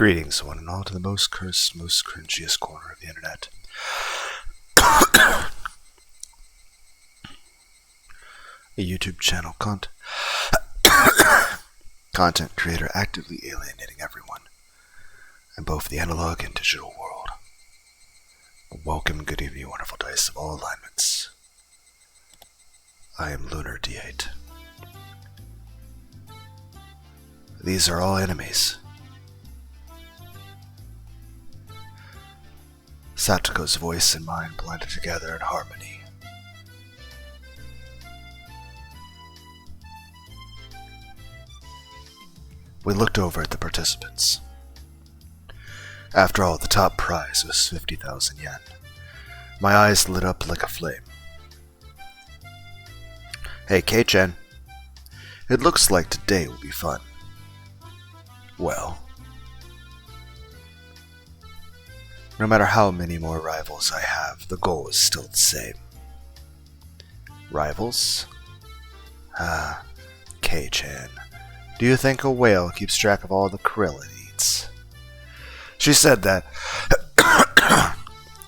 Greetings, one and all, to the most cursed, most cringiest corner of the internet. A YouTube channel content creator actively alienating everyone in both the analog and digital world. Welcome, good evening, wonderful dice of all alignments. I am Lunar D8. These are all enemies. Satoko's voice and mine blended together in harmony. We looked over at the participants. After all, the top prize was 50,000 yen. My eyes lit up like a flame. Hey, K-Chen. It looks like today will be fun. Well, no matter how many more rivals I have, the goal is still the same. Rivals? K-Chan, do you think a whale keeps track of all the krill it eats? She said that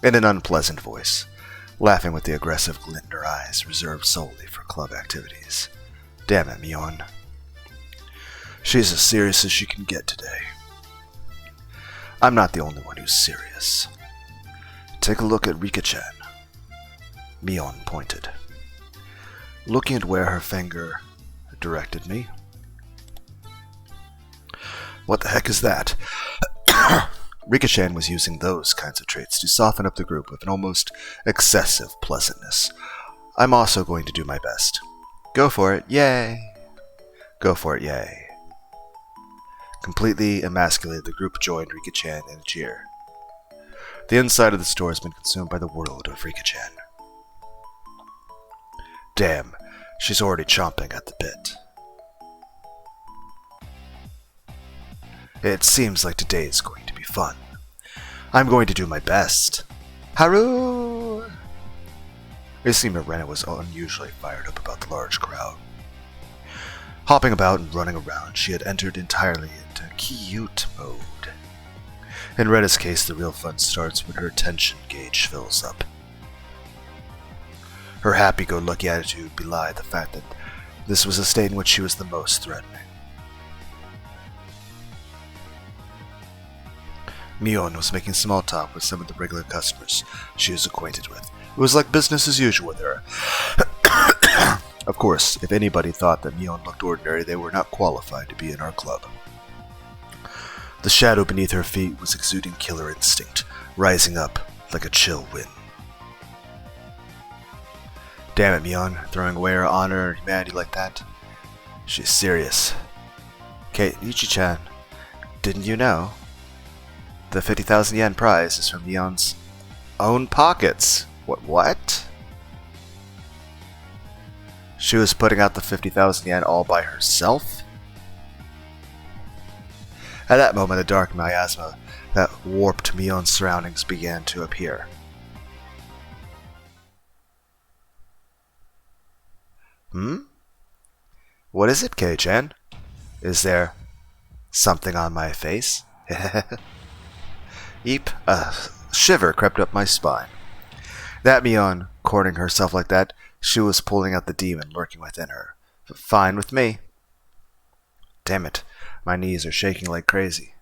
in an unpleasant voice, laughing with the aggressive glint in her eyes reserved solely for club activities. Damn it, Mion. She's as serious as she can get today. I'm not the only one who's serious. Take a look at Rika-chan. Mion pointed. Looking at where her finger directed me. What the heck is that? Rika-chan was using those kinds of traits to soften up the group with an almost excessive pleasantness. I'm also going to do my best. Go for it, yay! Go for it, yay. Completely emasculated, the group joined Rika-chan in a cheer. The inside of the store has been consumed by the world of Rika-chan. Damn, she's already chomping at the bit. It seems like today is going to be fun. I'm going to do my best. Haru! It seemed Rena was unusually fired up about the large crowd. Hopping about and running around, she had entered entirely into cute mode. In Rena's case, the real fun starts when her attention gauge fills up. Her happy-go-lucky attitude belied the fact that this was a state in which she was the most threatening. Mion was making small talk with some of the regular customers she was acquainted with. It was like business as usual with her. Of course, if anybody thought that Mion looked ordinary, they were not qualified to be in our club. The shadow beneath her feet was exuding killer instinct, rising up like a chill wind. Damn it, Mion, throwing away her honor and humanity like that. She's serious. Kate Ichi-chan, didn't you know? The 50,000 yen prize is from Mion's own pockets. What? She was putting out the 50,000 yen all by herself? At that moment, a dark miasma that warped Mion's surroundings began to appear. What is it, K-chan? Is there something on my face? Eep, a shiver crept up my spine. That Mion, courting herself like that, she was pulling out the demon lurking within her. Fine with me. Damn it, my knees are shaking like crazy.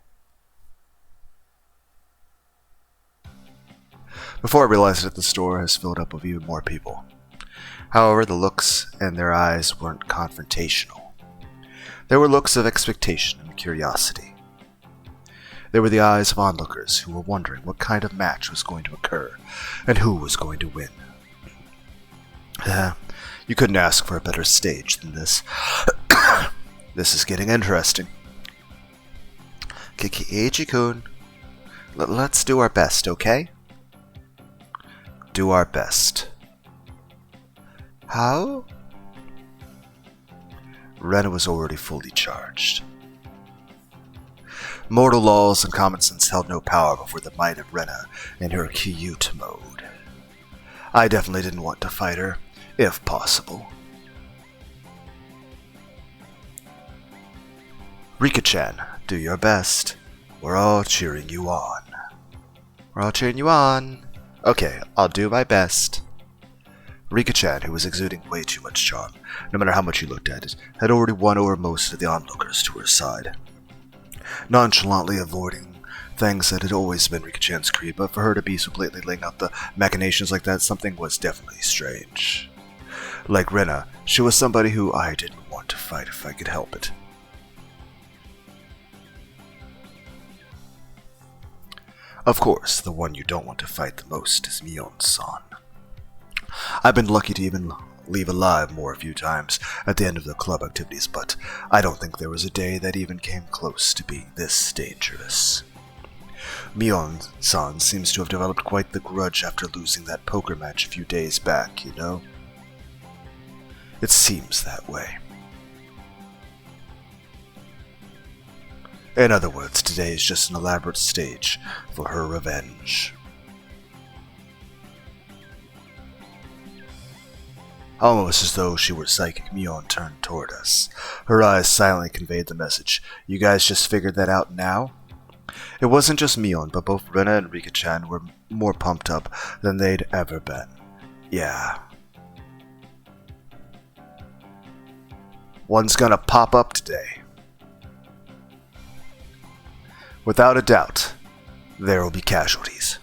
Before I realized it, the store has filled up with even more people. However, the looks in their eyes weren't confrontational. They were looks of expectation and curiosity. They were the eyes of onlookers who were wondering what kind of match was going to occur and who was going to win. You couldn't ask for a better stage than this. This is getting interesting. Kiki-ichi-kun, let's do our best, okay? Do our best. How? Rena was already fully charged. Mortal laws and common sense held no power before the might of Rena in her cute mode. I definitely didn't want to fight her, if possible. Rika-chan, do your best. We're all cheering you on. We're all cheering you on. Okay, I'll do my best. Rika-chan, who was exuding way too much charm, no matter how much you looked at it, had already won over most of the onlookers to her side. Nonchalantly avoiding things that had always been Rika-chan's creed, but for her to be so blatantly laying out the machinations like that, something was definitely strange. Like Rena, she was somebody who I didn't want to fight if I could help it. Of course, the one you don't want to fight the most is Mion-san. I've been lucky to even leave alive a few times at the end of the club activities, but I don't think there was a day that even came close to being this dangerous. Mion-san seems to have developed quite the grudge after losing that poker match a few days back, you know? It seems that way. In other words, today is just an elaborate stage for her revenge. Almost as though she were psychic, Mion turned toward us. Her eyes silently conveyed the message. You guys just figured that out now? It wasn't just Mion, but both Rena and Rika-chan were more pumped up than they'd ever been. Yeah. One's gonna pop up today. Without a doubt, there will be casualties.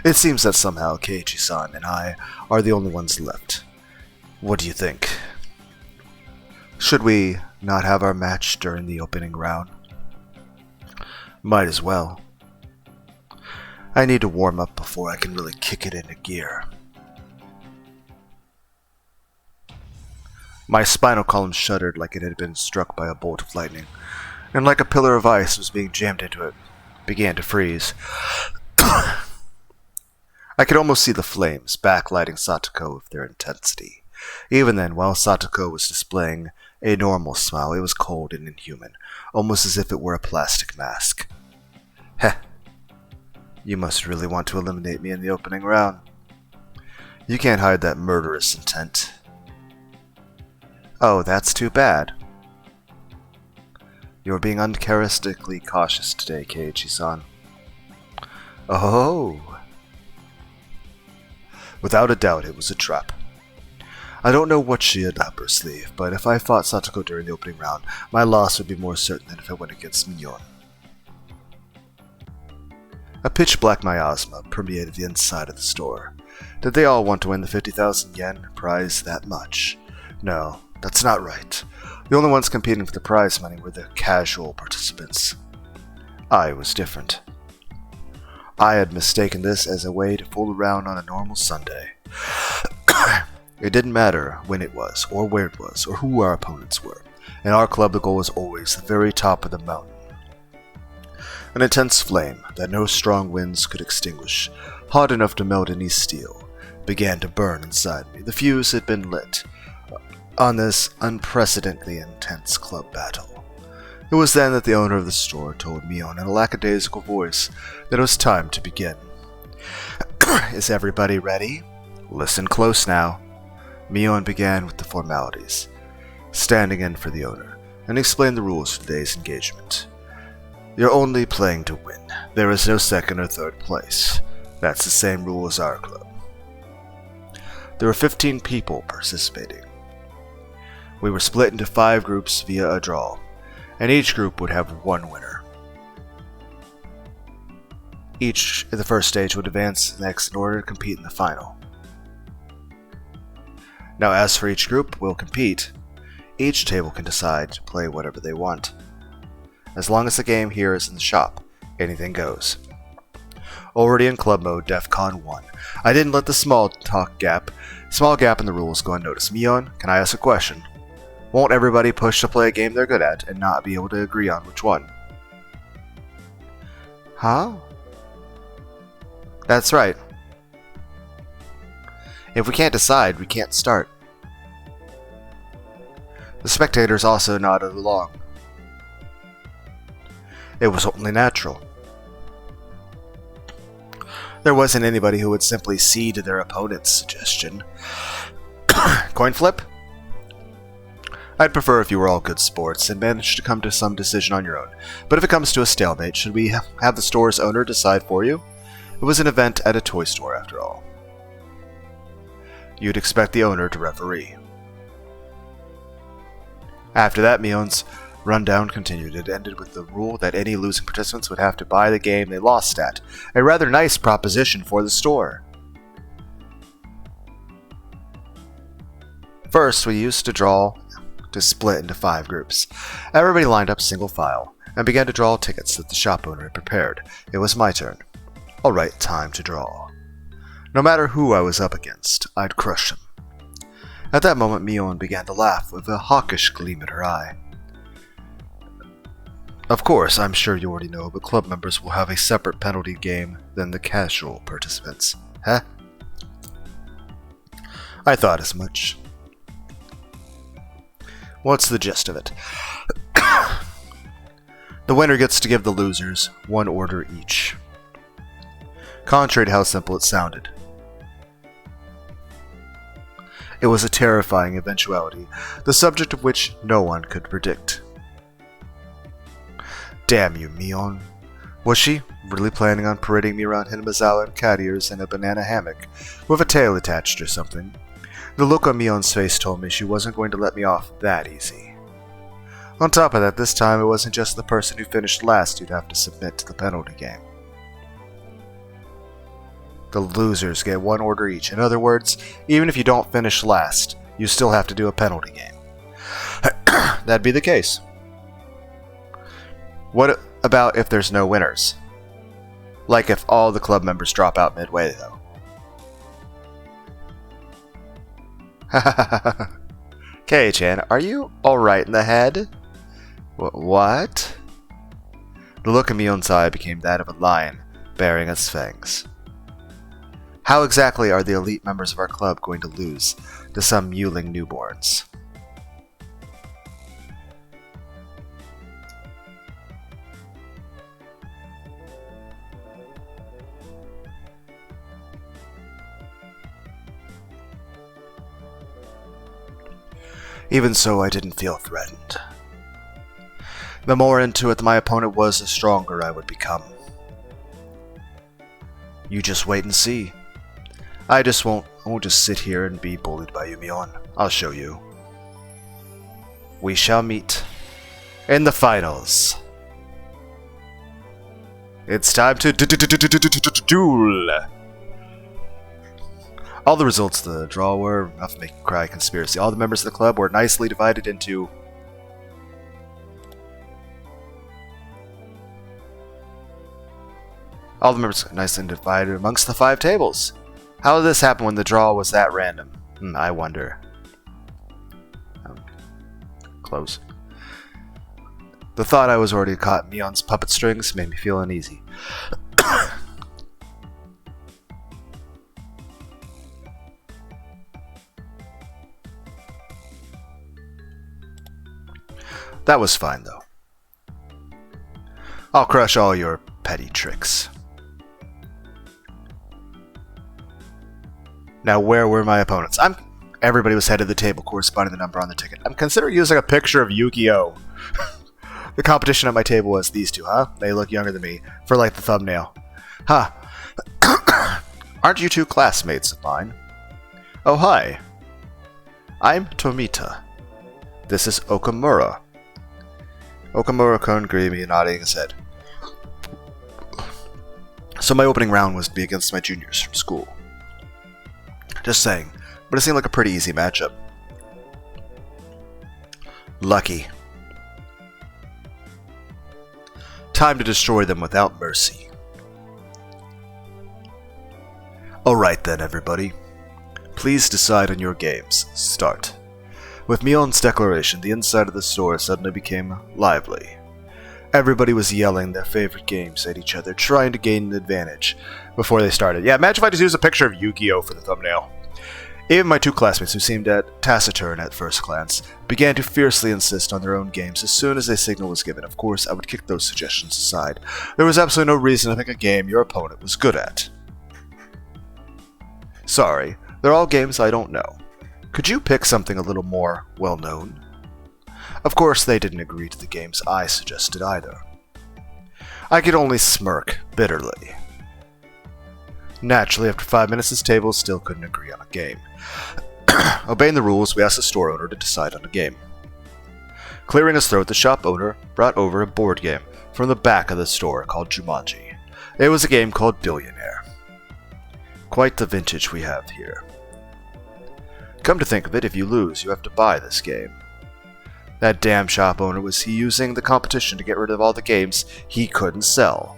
It seems that somehow Keiichi-san and I are the only ones left. What do you think? Should we not have our match during the opening round? Might as well. I need to warm up before I can really kick it into gear. My spinal column shuddered like it had been struck by a bolt of lightning, and like a pillar of ice was being jammed into it, began to freeze. I could almost see the flames backlighting Satoko with their intensity. Even then, while Satoko was displaying a normal smile, it was cold and inhuman, almost as if it were a plastic mask. Heh. You must really want to eliminate me in the opening round. You can't hide that murderous intent. Oh, that's too bad. You're being uncharacteristically cautious today, Keiichi-san. Oh. Without a doubt, it was a trap. I don't know what she had up her sleeve, but if I fought Satoko during the opening round, my loss would be more certain than if I went against Mion. A pitch-black miasma permeated the inside of the store. Did they all want to win the 50,000 yen prize that much? No, that's not right. The only ones competing for the prize money were the casual participants. I was different. I had mistaken this as a way to fool around on a normal Sunday. It didn't matter when it was, or where it was, or who our opponents were. In our club, the goal was always the very top of the mountain. An intense flame that no strong winds could extinguish, hot enough to melt any steel, began to burn inside me. The fuse had been lit on this unprecedentedly intense club battle. It was then that the owner of the store told Mion in a lackadaisical voice that it was time to begin. Is everybody ready? Listen close now. Mion began with the formalities, standing in for the owner, and explained the rules for today's engagement. You're only playing to win. There is no second or third place. That's the same rule as our club. There were 15 people participating. We were split into 5 groups via a draw, and each group would have one winner. Each in the first stage would advance next in order to compete in the final. Now, as for each group will compete, each table can decide to play whatever they want. As long as the game here is in the shop, anything goes. Already in club mode, DEFCON 1. I didn't let the small gap in the rules go unnoticed. Mion, can I ask a question? Won't everybody push to play a game they're good at and not be able to agree on which one? Huh? That's right. If we can't decide, we can't start. The spectators also nodded along. It was only natural. There wasn't anybody who would simply cede to their opponent's suggestion. Coin flip? I'd prefer if you were all good sports and managed to come to some decision on your own, but if it comes to a stalemate, should we have the store's owner decide for you? It was an event at a toy store, after all. You'd expect the owner to referee. After that, Mion's rundown continued. It ended with the rule that any losing participants would have to buy the game they lost at. A rather nice proposition for the store. First, we used to split into 5 groups. Everybody lined up single file and began to draw tickets that the shop owner had prepared. It was my turn. Alright, time to draw. No matter who I was up against, I'd crush him. At that moment, Mion began to laugh with a hawkish gleam in her eye. Of course, I'm sure you already know, but club members will have a separate penalty game than the casual participants. Huh? I thought as much. What's the gist of it? The winner gets to give the losers 1 order each. Contrary to how simple it sounded, it was a terrifying eventuality, the subject of which no one could predict. Damn you, Mion. Was she really planning on parading me around Hinamizawa and cat ears in a banana hammock, with a tail attached or something? The look on Mion's face told me she wasn't going to let me off that easy. On top of that, this time it wasn't just the person who finished last who'd have to submit to the penalty game. The losers get 1 order each. In other words, even if you don't finish last, you still have to do a penalty game. That'd be the case. What about if there's no winners? Like if all the club members drop out midway, though. Kei-chan, are you alright in the head? What? The look in Mion's eye became that of a lion baring its fangs. How exactly are the elite members of our club going to lose to some mewling newborns? Even so, I didn't feel threatened. The more into it my opponent was, the stronger I would become. You just wait and see. I won't just sit here and be bullied by you, Mion. I'll show you. We shall meet in the finals. It's time to duel. All the results of the draw were enough to make me cry. Conspiracy. All the members of the club were nicely divided into... All the members nicely divided amongst the 5 tables. How did this happen when the draw was that random? I wonder. Close. The thought I was already caught in Mion's puppet strings made me feel uneasy. That was fine, though. I'll crush all your petty tricks. Now, where were my opponents? Everybody was head of the table corresponding to the number on the ticket. I'm considering using a picture of Yu-Gi-Oh! The competition at my table was these two, huh? They look younger than me, for like the thumbnail. Huh. Aren't you 2 classmates of mine? Oh, hi. I'm Tomita. This is Okamura. Okamura-kun greeted me, nodding his head. So my opening round was to be against my juniors from school. Just saying, but it seemed like a pretty easy matchup. Lucky. Time to destroy them without mercy. Alright then, everybody. Please decide on your games. Start. With Mion's declaration, the inside of the store suddenly became lively. Everybody was yelling their favorite games at each other, trying to gain an advantage before they started. Yeah, imagine if I just used a picture of Yu-Gi-Oh! For the thumbnail. Even my 2 classmates, who seemed taciturn at first glance, began to fiercely insist on their own games as soon as a signal was given. Of course, I would kick those suggestions aside. There was absolutely no reason to pick a game your opponent was good at. Sorry, they're all games I don't know. Could you pick something a little more well-known? Of course, they didn't agree to the games I suggested either. I could only smirk bitterly. Naturally, after 5 minutes, this table still couldn't agree on a game. Obeying the rules, we asked the store owner to decide on a game. Clearing his throat, the shop owner brought over a board game from the back of the store called Jumanji. It was a game called Billionaire. Quite the vintage we have here. Come to think of it, if you lose, you have to buy this game. That damn shop owner, was he using the competition to get rid of all the games he couldn't sell?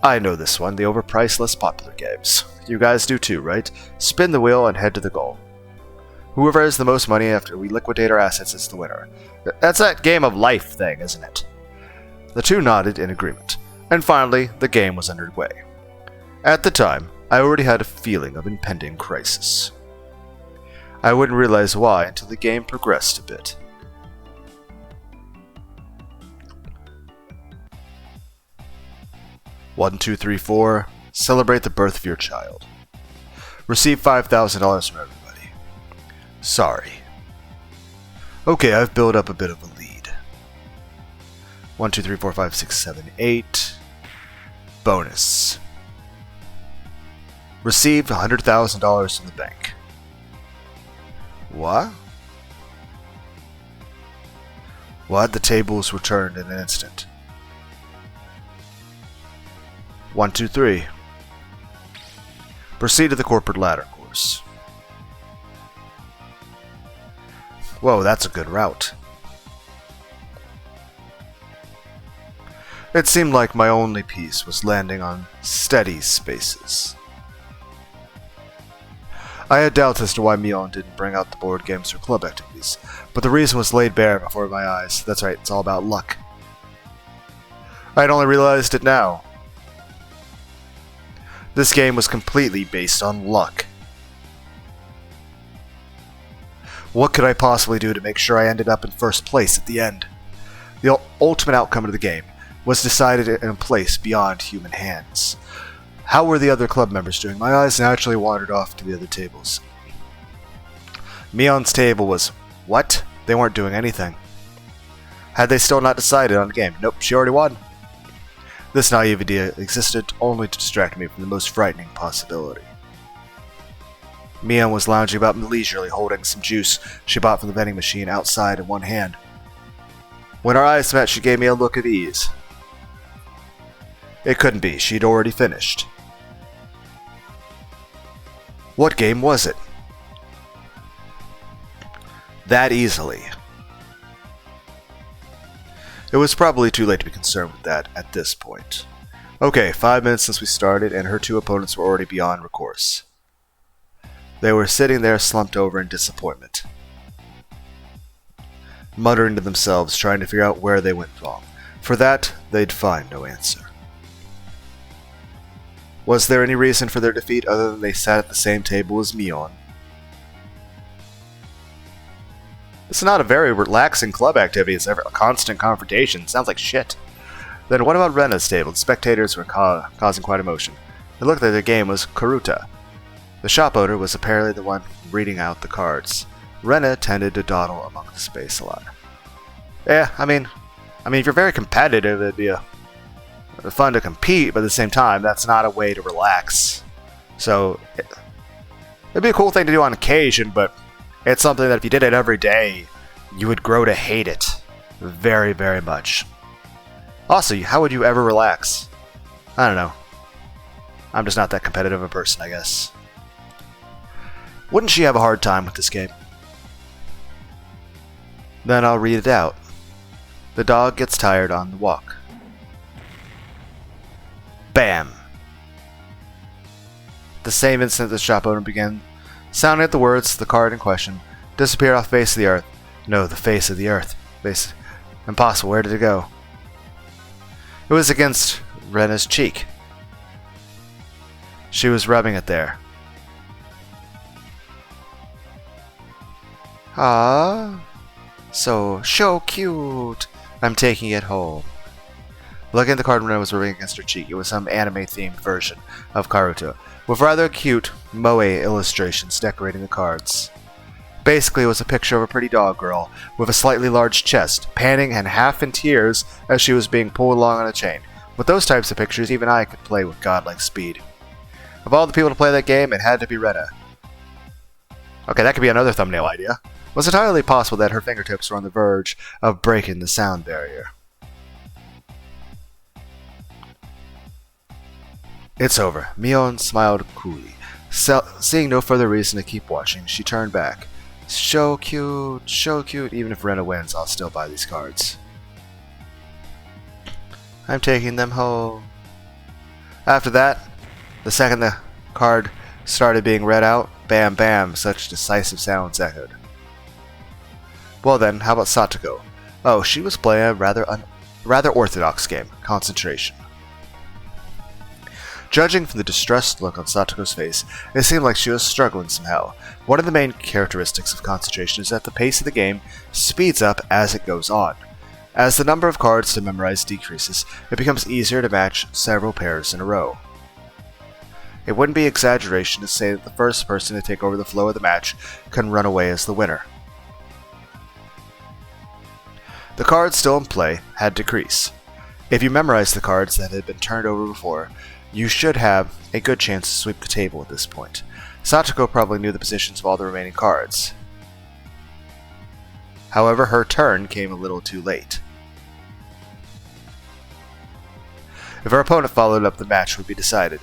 I know this one, the overpriced, less popular games. You guys do too, right? Spin the wheel and head to the goal. Whoever has the most money after we liquidate our assets is the winner. That's that game of life thing, isn't it? The two nodded in agreement, and finally, the game was underway. At the time, I already had a feeling of impending crisis. I wouldn't realize why until the game progressed a bit. One, two, three, four. Celebrate the birth of your child. Receive $5,000 from everybody. Sorry. Okay, I've built up a bit of a lead. 1, 2, 3, 4, 5, 6, 7, 8. Bonus. Received $100,000 in the bank. What? What? The tables were turned in an instant. 1, 2, 3. Proceed to the corporate ladder course. Whoa, that's a good route. It seemed like my only piece was landing on steady spaces. I had doubts as to why Mion didn't bring out the board games or club activities, but the reason was laid bare before my eyes. That's right, it's all about luck. I had only realized it now. This game was completely based on luck. What could I possibly do to make sure I ended up in first place at the end? The ultimate outcome of the game was decided in a place beyond human hands. How were the other club members doing? My eyes naturally wandered off to the other tables. Mion's table was... What? They weren't doing anything. Had they still not decided on the game? Nope, she already won. This naive idea existed only to distract me from the most frightening possibility. Mion was lounging about leisurely, holding some juice she bought from the vending machine outside in one hand. When our eyes met, she gave me a look of ease. It couldn't be, she'd already finished. What game was it? That easily. It was probably too late to be concerned with that at this point. Okay, 5 minutes since we started, and her two opponents were already beyond recourse. They were sitting there slumped over in disappointment, muttering to themselves, trying to figure out where they went wrong. For that, they'd find no answer. Was there any reason for their defeat other than they sat at the same table as Mion? It's not a very relaxing club activity, it's ever a constant confrontation. Sounds like shit. Then what about Rena's table? The spectators were causing quite emotion. It looked like their game was Karuta. The shop owner was apparently the one reading out the cards. Rena tended to dawdle among the space a lot. Yeah, I mean, if you're very competitive, it'd be fun to compete, but at the same time, that's not a way to relax. So, it'd be a cool thing to do on occasion, but it's something that if you did it every day, you would grow to hate it very, very much. Also, how would you ever relax? I don't know. I'm just not that competitive a person, I guess. Wouldn't she have a hard time with this game? Then I'll read it out. The dog gets tired on the walk. Bam! The same instant the shop owner began sounding at the words, the card in question disappeared off the face of the earth. No, the face of the earth. Impossible. Where did it go? It was against Rena's cheek. She was rubbing it there. Ah, so cute. I'm taking it home. Looking at the card Rena was rubbing against her cheek, it was some anime-themed version of Karuta, with rather cute moe illustrations decorating the cards. Basically, it was a picture of a pretty dog girl with a slightly large chest, panting and half in tears as she was being pulled along on a chain. With those types of pictures, even I could play with godlike speed. Of all the people to play that game, it had to be Retta. Okay, that could be another thumbnail idea. It was entirely possible that her fingertips were on the verge of breaking the sound barrier. It's over. Mion smiled coolly. Seeing no further reason to keep watching, she turned back. So cute, so cute. Even if Rena wins, I'll still buy these cards. I'm taking them home. After that, the second the card started being read out, bam bam, such decisive sounds echoed. Well then, how about Satoko? Oh, she was playing a rather orthodox game, Concentration. Judging from the distressed look on Satoko's face, it seemed like she was struggling somehow. One of the main characteristics of Concentration is that the pace of the game speeds up as it goes on. As the number of cards to memorize decreases, it becomes easier to match several pairs in a row. It wouldn't be exaggeration to say that the first person to take over the flow of the match can run away as the winner. The cards still in play had decrease. If you memorized the cards that had been turned over before, you should have a good chance to sweep the table at this point. Satoko probably knew the positions of all the remaining cards. However, her turn came a little too late. If her opponent followed up, the match would be decided.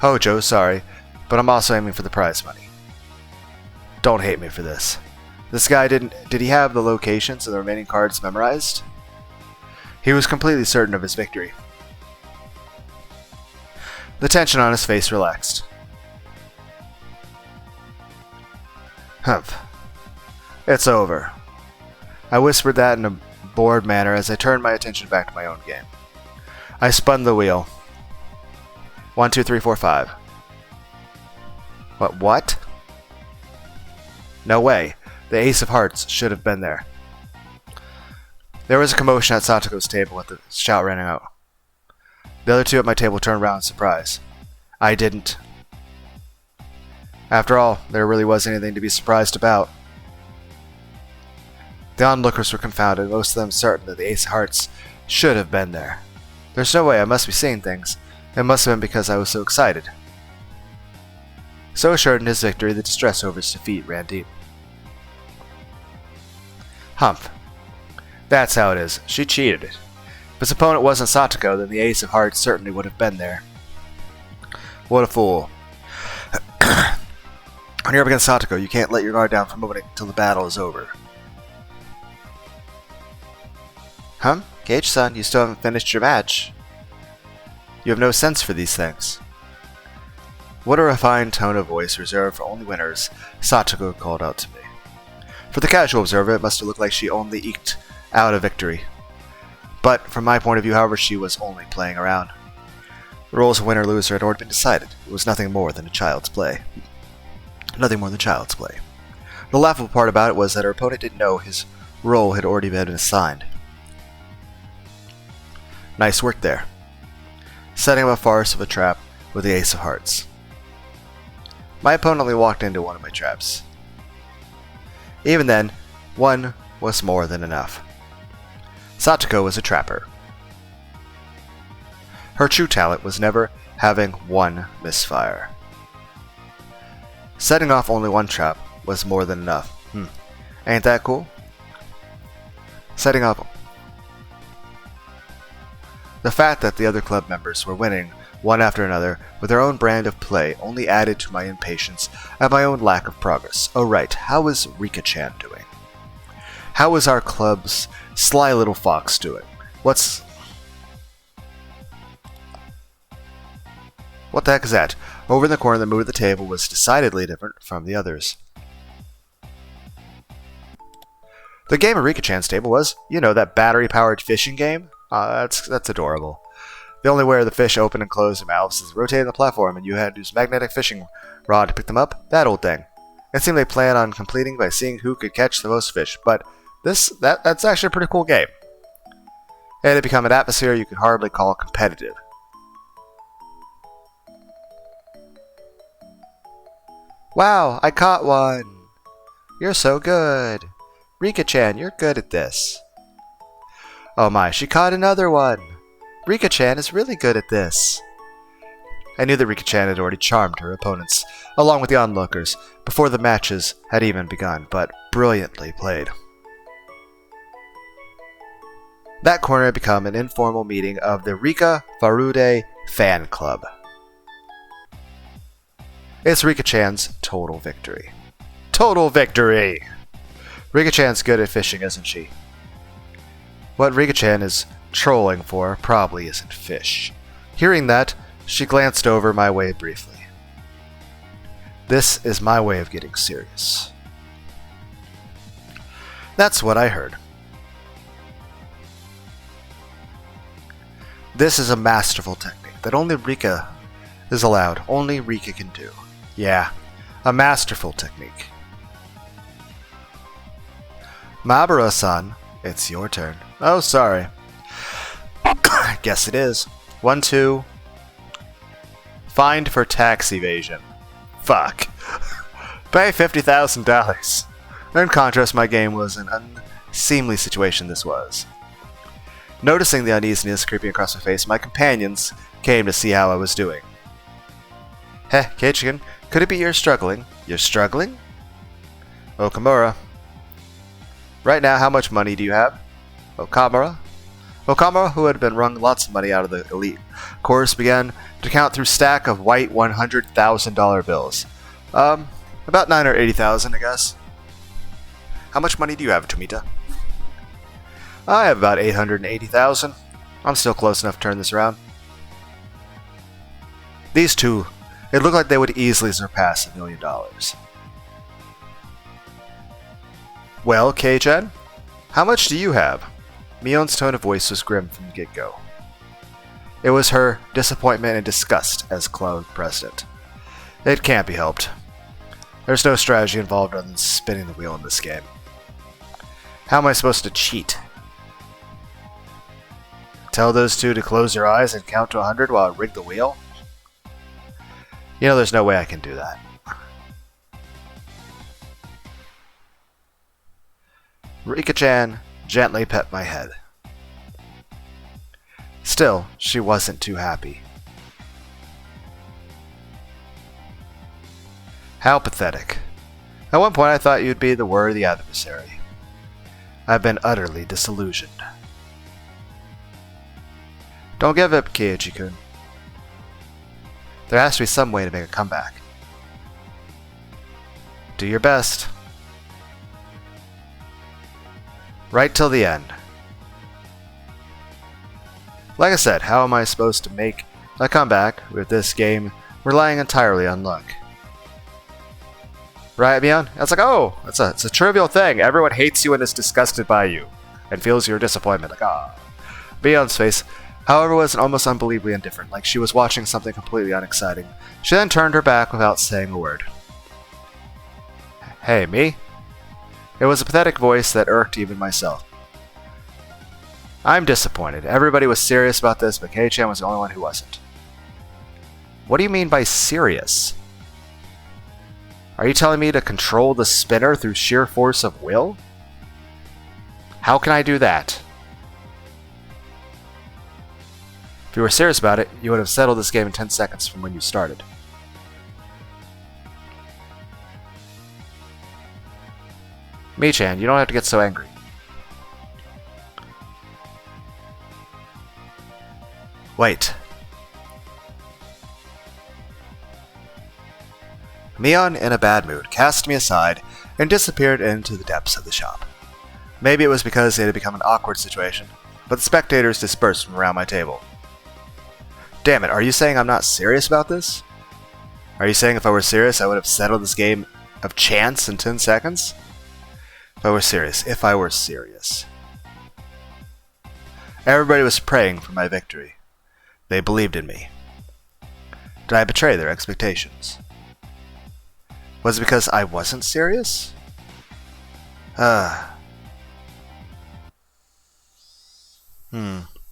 Hojo, sorry, but I'm also aiming for the prize money. Don't hate me for this. This guy did he have the locations of the remaining cards memorized? He was completely certain of his victory. The tension on his face relaxed. Humph. It's over. I whispered that in a bored manner as I turned my attention back to my own game. I spun the wheel. 1, 2, 3, 4, 5. What? No way. The Ace of Hearts should have been there. There was a commotion at Satoko's table as the shout rang out. The other two at my table turned around in surprise. I didn't. After all, there really wasn't anything to be surprised about. The onlookers were confounded, most of them certain that the Ace of Hearts should have been there. There's no way I must be seeing things. It must have been because I was so excited. So assured in his victory, the distress over his defeat ran deep. Humph. That's how it is. She cheated it. If his opponent wasn't Satoko, then the Ace of Hearts certainly would have been there. What a fool. When you're up against Satoko, you can't let your guard down for a moment until the battle is over. Gage-san, you still haven't finished your match. You have no sense for these things. What a refined tone of voice reserved for only winners, Satoko called out to me. For the casual observer, it must have looked like she only eked out a victory. But from my point of view, however, she was only playing around. The roles of winner-loser had already been decided. It was nothing more than a child's play. Nothing more than child's play. The laughable part about it was that her opponent didn't know his role had already been assigned. Nice work there. Setting up a farce of a trap with the Ace of Hearts. My opponent only walked into one of my traps. Even then, one was more than enough. Satoko was a trapper. Her true talent was never having one misfire. Setting off only one trap was more than enough. Ain't that cool? Setting off. The fact that the other club members were winning one after another with their own brand of play only added to my impatience and my own lack of progress. Oh right, how is Rika-chan doing? How is our club's sly little fox doing? What the heck is that? Over in the corner, the mood of the table was decidedly different from the others. The game of Rika-chan's table was, you know, that battery-powered fishing game? That's adorable. The only way the fish open and close their mouths is rotating the platform, and you had to use a magnetic fishing rod to pick them up. That old thing. It seemed they planned on completing by seeing who could catch the most fish, but that's actually a pretty cool game. It had become an atmosphere you could hardly call competitive. Wow, I caught one! You're so good! Rika-chan, you're good at this. Oh my, she caught another one! Rika-chan is really good at this. I knew that Rika-chan had already charmed her opponents, along with the onlookers, before the matches had even begun, but brilliantly played. That corner had become an informal meeting of the Rika Farude fan club. It's Rika-chan's total victory. Total victory! Rika-chan's good at fishing, isn't she? What Rika-chan is trolling for probably isn't fish. Hearing that, she glanced over my way briefly. This is my way of getting serious. That's what I heard. This is a masterful technique that only Rika is allowed, only Rika can do. Yeah, a masterful technique. Mabura-san, it's your turn. Oh, sorry. Guess it is. 1, 2. Fined for tax evasion. Fuck. Pay $50,000. In contrast, my game was an unseemly situation this was. Noticing the uneasiness creeping across my face, my companions came to see how I was doing. Heh, Keiichikin, could it be you're struggling? You're struggling? Okamura. Right now, how much money do you have? Okamura, who had been wrung lots of money out of the elite chorus, began to count through stack of white $100,000 bills. About 980,000, I guess. How much money do you have, Tomita? I have about 880,000. I'm still close enough to turn this around. These two, it looked like they would easily surpass $1 million. Well, Kei-chan, how much do you have? Mion's tone of voice was grim from the get-go. It was her disappointment and disgust as club president. It can't be helped. There's no strategy involved other than spinning the wheel in this game. How am I supposed to cheat? Tell those two to close their eyes and count to 100 while I rig the wheel? You know, there's no way I can do that. Rika-chan gently pet my head. Still, she wasn't too happy. How pathetic. At one point I thought you'd be the worthy adversary. I've been utterly disillusioned. Don't give up, Keiichi-kun. There has to be some way to make a comeback. Do your best. Right till the end. Like I said, how am I supposed to make a comeback with this game relying entirely on luck? Right, Mion? It's like, oh, it's a trivial thing. Everyone hates you and is disgusted by you and feels your disappointment. Like, ah. Mion's face, however, was almost unbelievably indifferent, like she was watching something completely unexciting. She then turned her back without saying a word. Hey, me? It was a pathetic voice that irked even myself. I'm disappointed. Everybody was serious about this, but Kei-chan was the only one who wasn't. What do you mean by serious? Are you telling me to control the spinner through sheer force of will? How can I do that? If you were serious about it, you would have settled this game in 10 seconds from when you started. Mi-chan, you don't have to get so angry. Wait. Mion, in a bad mood, cast me aside and disappeared into the depths of the shop. Maybe it was because it had become an awkward situation, but the spectators dispersed from around my table. Damn it, are you saying I'm not serious about this? Are you saying if I were serious, I would have settled this game of chance in 10 seconds? If I were serious. Everybody was praying for my victory. They believed in me. Did I betray their expectations? Was it because I wasn't serious?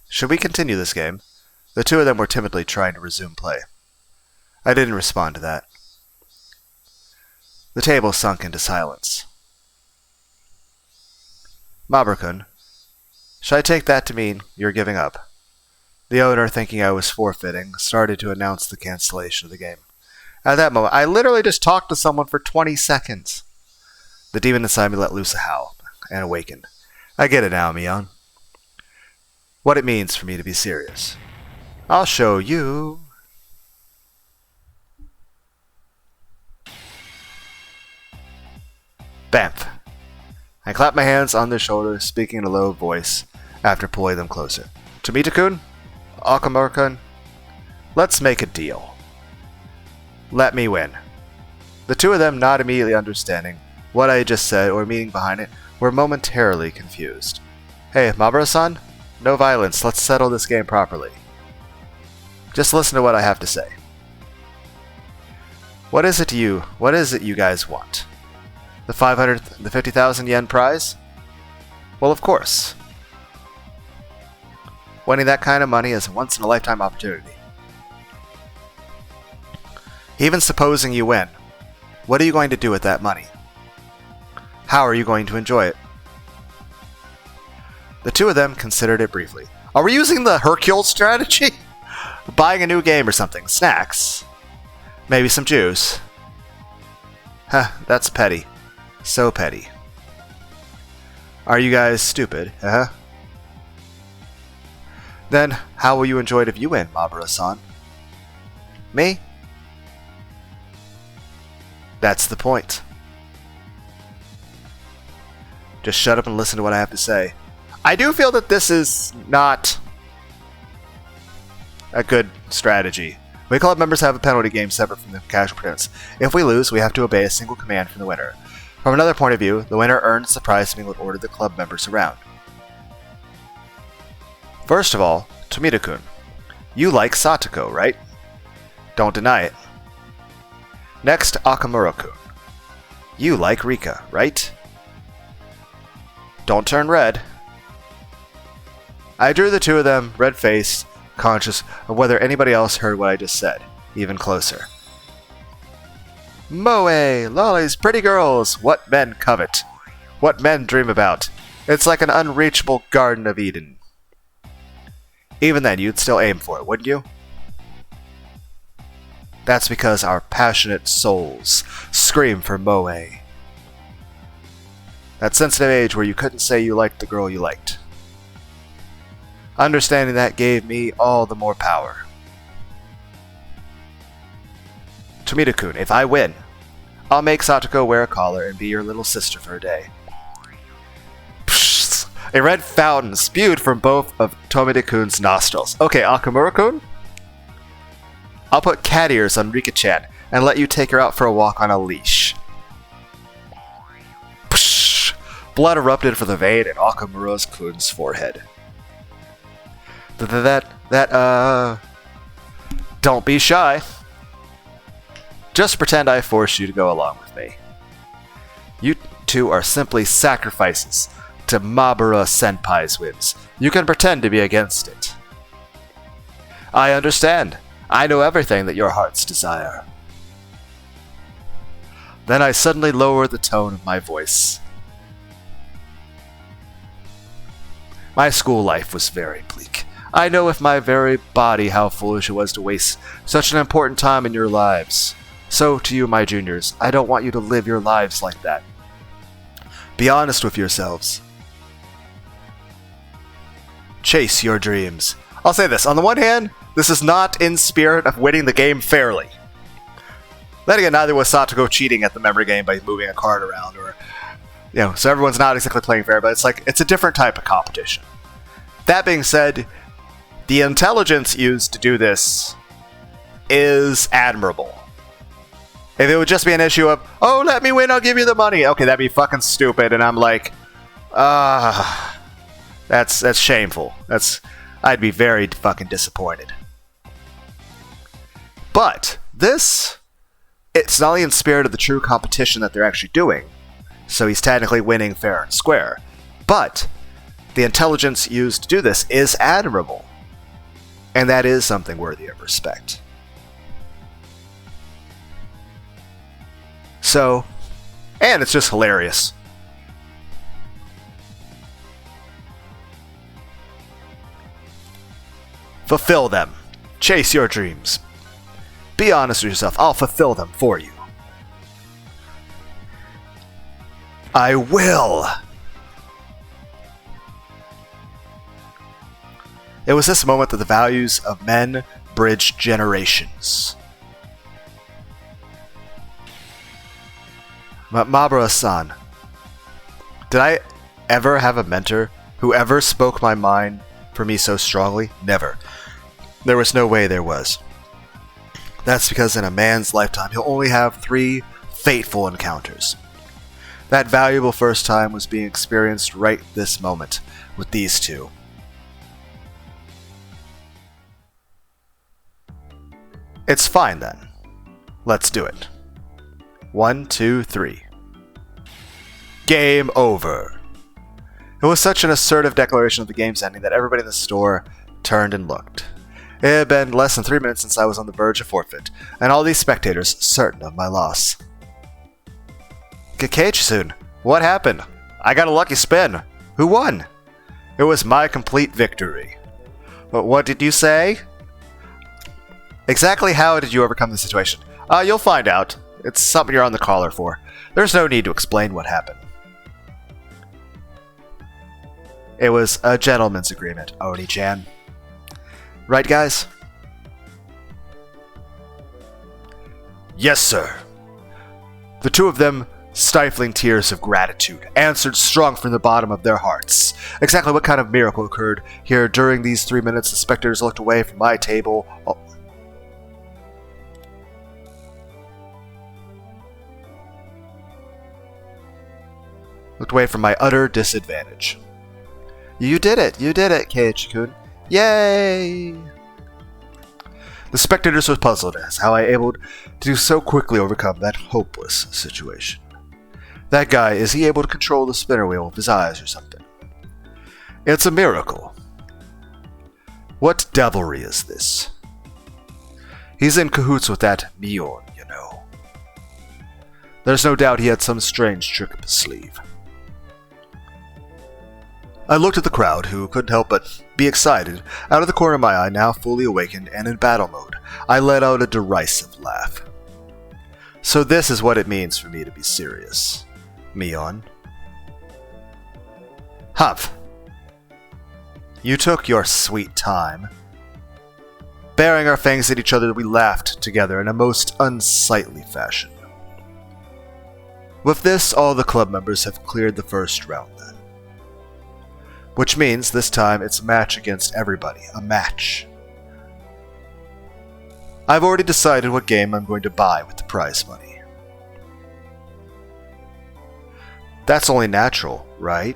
Should we continue this game? The two of them were timidly trying to resume play. I didn't respond to that. The table sunk into silence. Mabra-kun, should I take that to mean you're giving up? The owner, thinking I was forfeiting, started to announce the cancellation of the game. At that moment, I literally just talked to someone for 20 seconds. The demon inside me let loose a howl and awakened. I get it now, Mion. What it means for me to be serious. I'll show you. Bamf. I clapped my hands on their shoulders, speaking in a low voice after pulling them closer. Tomita-kun? Akamura-kun? Let's make a deal. Let me win. The two of them, not immediately understanding what I had just said or meaning behind it, were momentarily confused. Hey, Mabara-san? No violence. Let's settle this game properly. Just listen to what I have to say. What is it you guys want? The 50,000 yen prize? Well, of course. Winning that kind of money is a once-in-a-lifetime opportunity. Even supposing you win, what are you going to do with that money? How are you going to enjoy it? The two of them considered it briefly. Are we using the Hercule strategy? Buying a new game or something. Snacks. Maybe some juice. Huh, that's petty. So petty. Are you guys stupid, huh? Then, how will you enjoy it if you win, Mabara-san? Me? That's the point. Just shut up and listen to what I have to say. I do feel that this is not a good strategy. We club members have a penalty game separate from the casual participants. If we lose, we have to obey a single command from the winner. From another point of view, the winner earns the prize being would order the club members around. First of all, Tomita-kun, you like Satoko, right? Don't deny it. Next, Akamura-kun, you like Rika, right? Don't turn red. I drew the two of them, red-faced, conscious of whether anybody else heard what I just said, even closer. Moe, lollies, pretty girls, what men covet, what men dream about. It's like an unreachable Garden of Eden. Even then, you'd still aim for it, wouldn't you? That's because our passionate souls scream for Moe. That sensitive age where you couldn't say you liked the girl you liked. Understanding that gave me all the more power. Tomita-kun, if I win, I'll make Satoko wear a collar and be your little sister for a day. Psh, a red fountain spewed from both of Tomita-kun's nostrils. Okay, Akamura-kun? I'll put cat ears on Rika-chan and let you take her out for a walk on a leash. Psh, blood erupted from the vein in Akamura-kun's forehead. Don't be shy. Just pretend I forced you to go along with me. You two are simply sacrifices to Mabara Senpai's whims. You can pretend to be against it. I understand. I know everything that your hearts desire. Then I suddenly lowered the tone of my voice. My school life was very bleak. I know with my very body how foolish it was to waste such an important time in your lives. So, to you, my juniors, I don't want you to live your lives like that. Be honest with yourselves. Chase your dreams. I'll say this, on the one hand, this is not in spirit of winning the game fairly. Then again, neither was Satoko cheating at the memory game by moving a card around, or, so everyone's not exactly playing fair, but it's a different type of competition. That being said, the intelligence used to do this is admirable. If it would just be an issue of, oh, let me win, I'll give you the money. Okay, that'd be fucking stupid, and I'm like, that's shameful. I'd be very fucking disappointed. But this, it's not only in spirit of the true competition that they're actually doing, so he's technically winning fair and square, but the intelligence used to do this is admirable, and that is something worthy of respect. So, And it's just hilarious. Fulfill them. Chase your dreams. Be honest with yourself. I'll fulfill them for you. I will. It was this moment that the values of men bridged generations. Mabura-san, did I ever have a mentor who ever spoke my mind for me so strongly? Never. There was no way there was. That's because in a man's lifetime, he'll only have 3 fateful encounters. That valuable first time was being experienced right this moment with these 2. It's fine then. Let's do it. 1, 2, 3. Game over. It was such an assertive declaration of the game's ending that everybody in the store turned and looked. It had been less than 3 minutes since I was on the verge of forfeit, and all these spectators certain of my loss. Keiichi-san, what happened? I got a lucky spin. Who won? It was my complete victory. But what did you say? Exactly how did you overcome the situation? You'll find out. It's something you're on the collar for. There's no need to explain what happened. It was a gentleman's agreement, Oni-chan. Right, guys? Yes, sir. The 2 of them, stifling tears of gratitude, answered strong from the bottom of their hearts. Exactly what kind of miracle occurred here during these 3 minutes? The spectators looked away from my table. Looked away from my utter disadvantage. You did it, Keiichi-kun. Yay! The spectators were puzzled as how I able to so quickly overcome that hopeless situation. That guy, is he able to control the spinner wheel with his eyes or something? It's a miracle. What devilry is this? He's in cahoots with that Mion, you know. There's no doubt he had some strange trick up his sleeve. I looked at the crowd, who couldn't help but be excited. Out of the corner of my eye, now fully awakened and in battle mode, I let out a derisive laugh. So this is what it means for me to be serious. Mion. Humph. You took your sweet time. Baring our fangs at each other, we laughed together in a most unsightly fashion. With this, all the club members have cleared the first round then. Which means this time it's a match against everybody. A match. I've already decided what game I'm going to buy with the prize money. That's only natural, right?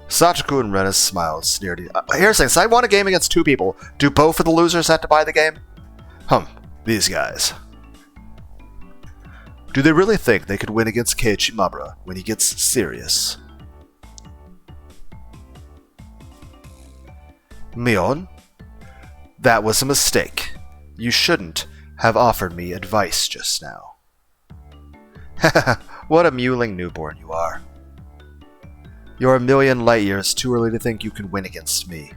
Sachiko and Renna smiled, sneered. Here's the thing, so I want a game against 2 people. Do both of the losers have to buy the game? These guys. Do they really think they could win against Keiichi Mabura when he gets serious? Mion? That was a mistake. You shouldn't have offered me advice just now. What a mewling newborn you are. You're a million light years too early to think you can win against me.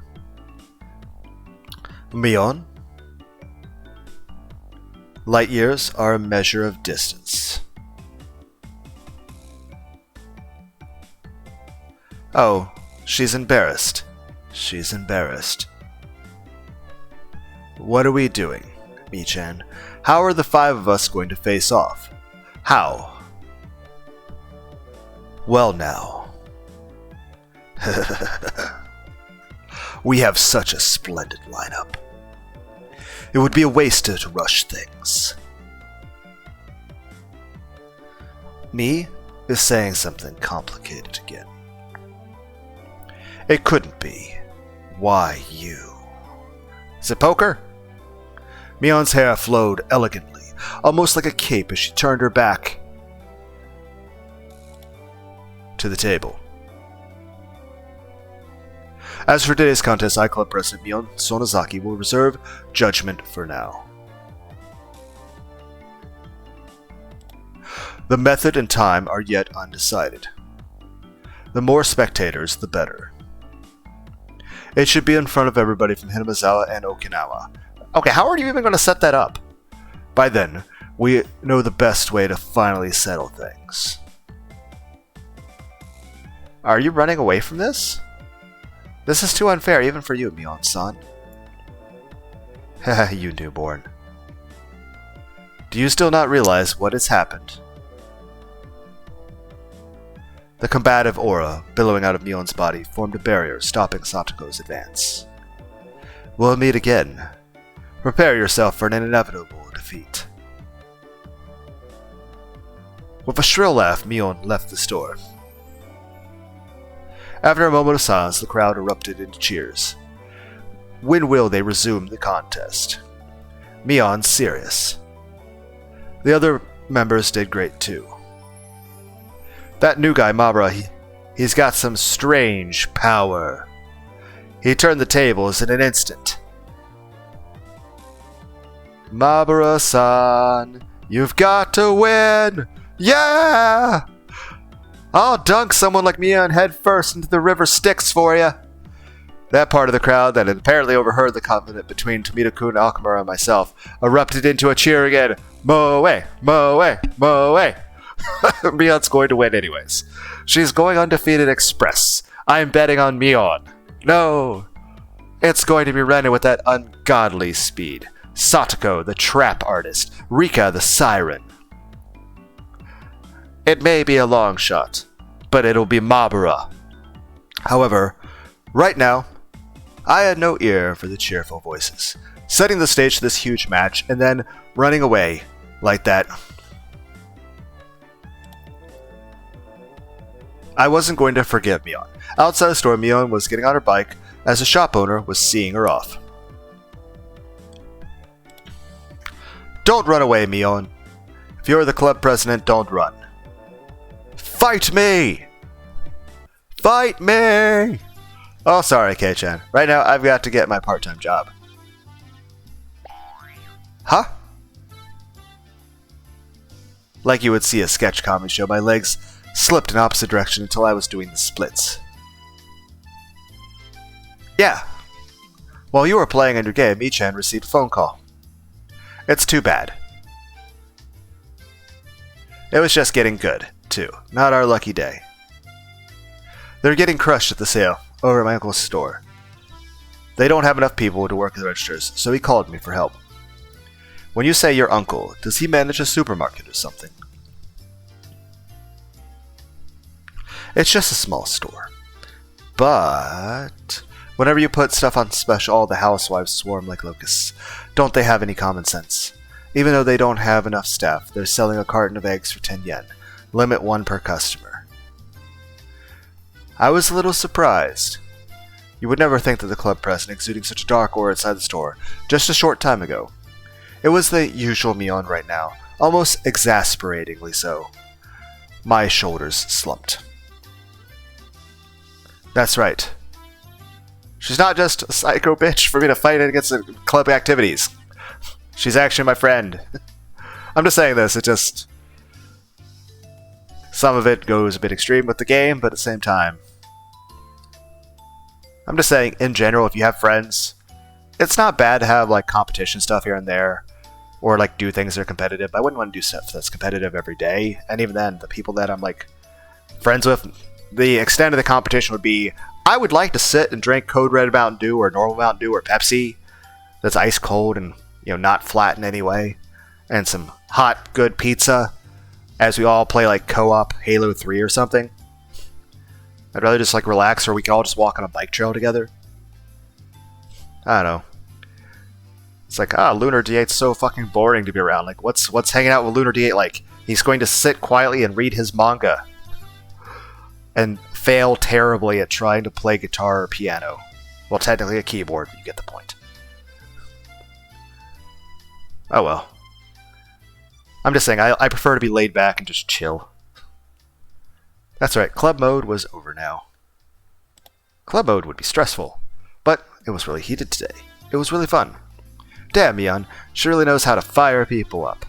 Mion? Light years are a measure of distance. Oh, she's embarrassed. She's embarrassed. What are we doing, Mi-chan? How are the 5 of us going to face off? How? Well now. We have such a splendid lineup. It would be a waste to rush things. Me is saying something complicated again. It couldn't be. Why you? Is it poker? Mion's hair flowed elegantly, almost like a cape as she turned her back to the table. As for today's contest, iClub President Mion Sonozaki will reserve judgment for now. The method and time are yet undecided. The more spectators, the better. It should be in front of everybody from Hinamizawa and Okinawa. Okay, how are you even going to set that up? By then, we know the best way to finally settle things. Are you running away from this? This is too unfair even for you, Mion-san. Haha, you newborn. Do you still not realize what has happened? The combative aura billowing out of Mion's body formed a barrier stopping Satoko's advance. We'll meet again. Prepare yourself for an inevitable defeat. With a shrill laugh, Mion left the store. After a moment of silence, the crowd erupted into cheers. When will they resume the contest? Mion's serious. The other members did great too. That new guy, Mabra, he's got some strange power. He turned the tables in an instant. Mabara-san, you've got to win! Yeah! I'll dunk someone like Mion head first into the river Styx for you. That part of the crowd that had apparently overheard the conflict between Tomita-kun, Akamura, and myself erupted into a cheer again. Moe! Moe! Moe! Mion's going to win anyways. She's going undefeated express. I'm betting on Mion. No! It's going to be running with that ungodly speed. Satoko, the trap artist. Rika, the siren. It may be a long shot, but it'll be Mabara. However, right now, I had no ear for the cheerful voices, setting the stage to this huge match and then running away like that. I wasn't going to forgive Mion. Outside the store, Mion was getting on her bike as the shop owner was seeing her off. Don't run away, Mion. If you're the club president, don't run. Fight me! Fight me! Oh, sorry, Kei-chan. Right now, I've got to get my part-time job. Huh? Like you would see a sketch comedy show, my legs slipped in opposite direction until I was doing the splits. Yeah. While you were playing on your game, Mii-chan received a phone call. It's too bad. It was just getting good, too. Not our lucky day. They're getting crushed at the sale over at my uncle's store. They don't have enough people to work the registers, so he called me for help. When you say your uncle, does he manage a supermarket or something? It's just a small store. But whenever you put stuff on special, all the housewives swarm like locusts. Don't they have any common sense? Even though they don't have enough staff, they're selling a carton of eggs for 10 yen. Limit 1 per customer. I was a little surprised. You would never think that the club president exuding such a dark aura inside the store just a short time ago. It was the usual Mion right now, almost exasperatingly so. My shoulders slumped. That's right. She's not just a psycho bitch for me to fight against the club activities. She's actually my friend. I'm just saying this, it just... Some of it goes a bit extreme with the game, but at the same time... I'm just saying, in general, if you have friends, it's not bad to have, like, competition stuff here and there. Or, like, do things that are competitive. I wouldn't want to do stuff that's competitive every day. And even then, the people that I'm, like, friends with, the extent of the competition would be, I would like to sit and drink Code Red Mountain Dew or normal Mountain Dew or Pepsi that's ice cold and, you know, not flat in any way. And some hot, good pizza as we all play, like, co-op Halo 3 or something. I'd rather just, like, relax, or we could all just walk on a bike trail together. I don't know. It's like, Lunar D8's so fucking boring to be around. Like, what's hanging out with Lunar D8 like? He's going to sit quietly and read his manga. And fail terribly at trying to play guitar or piano. Well, technically a keyboard, but you get the point. Oh well. I'm just saying, I prefer to be laid back and just chill. That's right, club mode was over now. Club mode would be stressful, but it was really heated today. It was really fun. Damn, Mion, she really knows how to fire people up.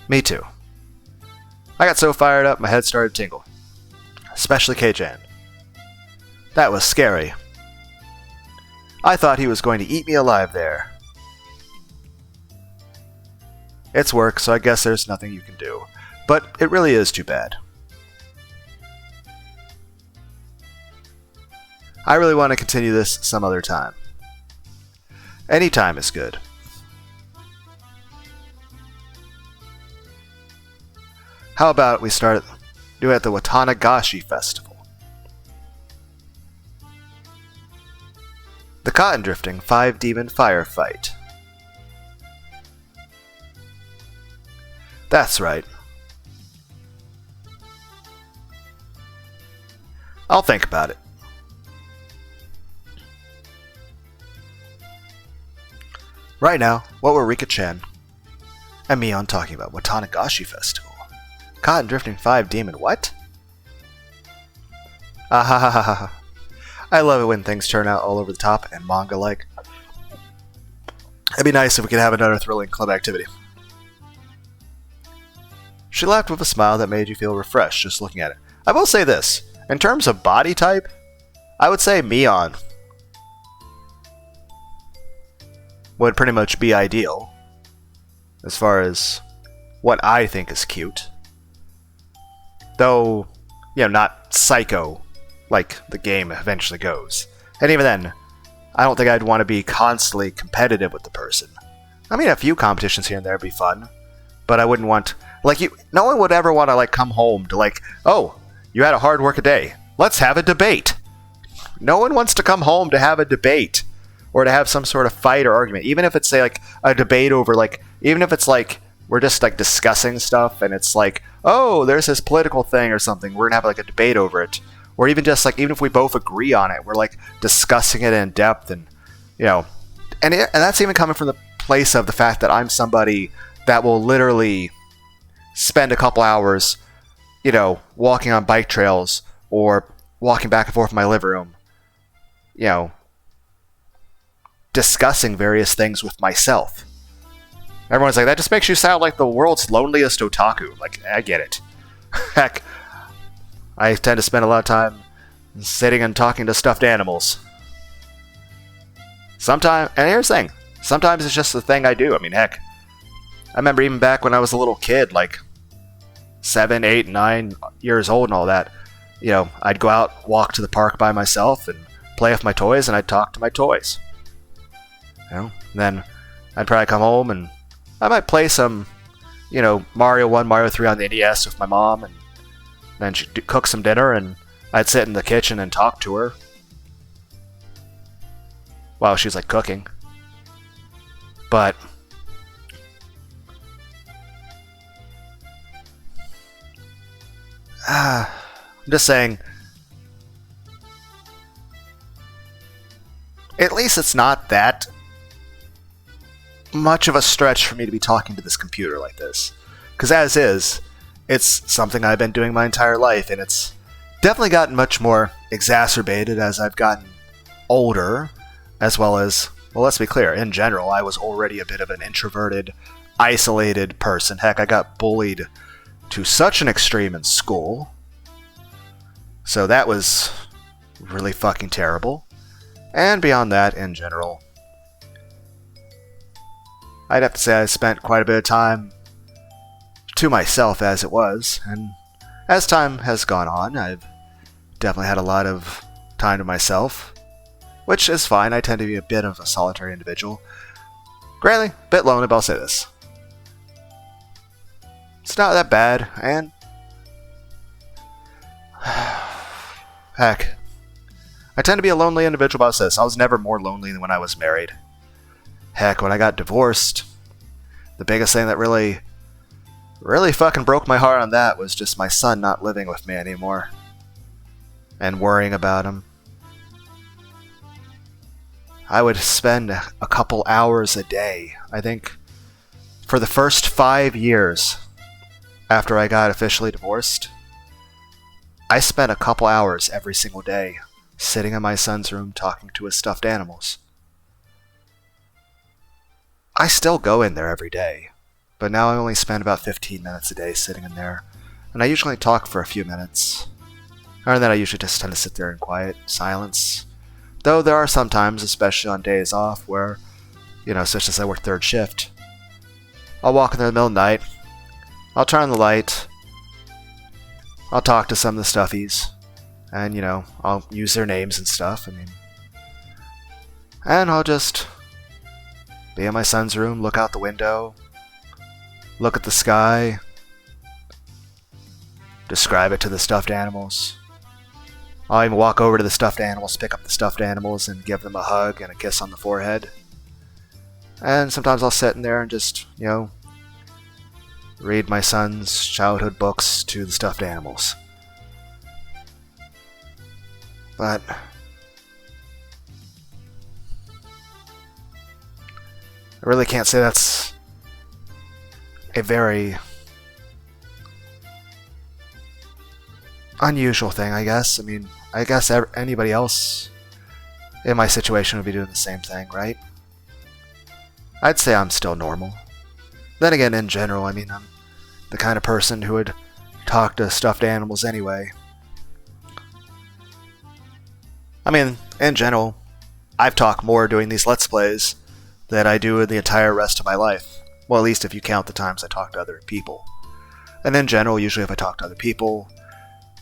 Me too. I got so fired up my head started to tingle. Especially K-Chan. That was scary. I thought he was going to eat me alive there. It's work, so I guess there's nothing you can do. But it really is too bad. I really want to continue this some other time. Any time is good. How about we start doing it at the Watanagashi Festival? The Cotton Drifting 5-Demon Firefight. That's right. I'll think about it. Right now, what were Rika-chan and Mion talking about? Watanagashi Festival. Cotton Drifting 5-Demon what? Ah ha ha ha ha. I love it when things turn out all over the top and manga-like. It'd be nice if we could have another thrilling club activity. She laughed with a smile that made you feel refreshed just looking at it. I will say this. In terms of body type, I would say Mion would pretty much be ideal as far as what I think is cute. Though, not psycho like the game eventually goes. And even then, I don't think I'd want to be constantly competitive with the person. I mean, a few competitions here and there would be fun, but I wouldn't want... no one would ever want to, come home to, oh, you had a hard work a day. Let's have a debate. No one wants to come home to have a debate or to have some sort of fight or argument. Even if it's, say, a debate over, even if it's, we're just, discussing stuff and it's oh, there's this political thing or something. We're going to have, a debate over it. Or even just, even if we both agree on it, we're, discussing it in depth and, and that's even coming from the place of the fact that I'm somebody that will literally spend a couple hours, walking on bike trails or walking back and forth in my living room, discussing various things with myself. Everyone's like, that just makes you sound like the world's loneliest otaku. I get it. Heck, I tend to spend a lot of time sitting and talking to stuffed animals. Sometimes, and here's the thing, sometimes it's just the thing I do. I mean, heck, I remember even back when I was a little kid, 7, 8, 9 years old and all that, I'd go out, walk to the park by myself and play with my toys, and I'd talk to my toys. Then I'd probably come home and I might play some, Mario 1, Mario 3 on the NES with my mom, and then she'd cook some dinner, and I'd sit in the kitchen and talk to her while she's, cooking. But I'm just saying, at least it's not that much of a stretch for me to be talking to this computer like this. Because as is, it's something I've been doing my entire life, and it's definitely gotten much more exacerbated as I've gotten older, as well as, well, let's be clear, in general, I was already a bit of an introverted, isolated person. Heck, I got bullied to such an extreme in school. So that was really fucking terrible. And beyond that, in general, I'd have to say I spent quite a bit of time to myself as it was, and as time has gone on, I've definitely had a lot of time to myself, which is fine. I tend to be a bit of a solitary individual. Granted, a bit lonely, but I'll say this. It's not that bad, and heck, I tend to be a lonely individual, but I'll say this. I was never more lonely than when I was married. Heck, when I got divorced, the biggest thing that really fucking broke my heart on that was just my son not living with me anymore. And worrying about him. I would spend a couple hours a day. I think for the first 5 years after I got officially divorced, I spent a couple hours every single day sitting in my son's room talking to his stuffed animals. I still go in there every day, but now I only spend about 15 minutes a day sitting in there and I usually talk for a few minutes. Other than that, I usually just tend to sit there in quiet silence. Though there are some times, especially on days off, where, such as I work third shift, I'll walk in the middle of the night, I'll turn on the light, I'll talk to some of the stuffies, and, I'll use their names and stuff, and I'll just be in my son's room, look out the window, look at the sky, describe it to the stuffed animals. I'll even walk over to the stuffed animals, pick up the stuffed animals, and give them a hug and a kiss on the forehead. And sometimes I'll sit in there and just, read my son's childhood books to the stuffed animals. But I really can't say that's a very unusual thing, I guess. I guess anybody else in my situation would be doing the same thing, right? I'd say I'm still normal. Then again, in general, I'm the kind of person who would talk to stuffed animals anyway. In general, I've talked more doing these Let's Plays than I do in the entire rest of my life. Well, at least if you count the times I talk to other people. And in general, usually if I talk to other people,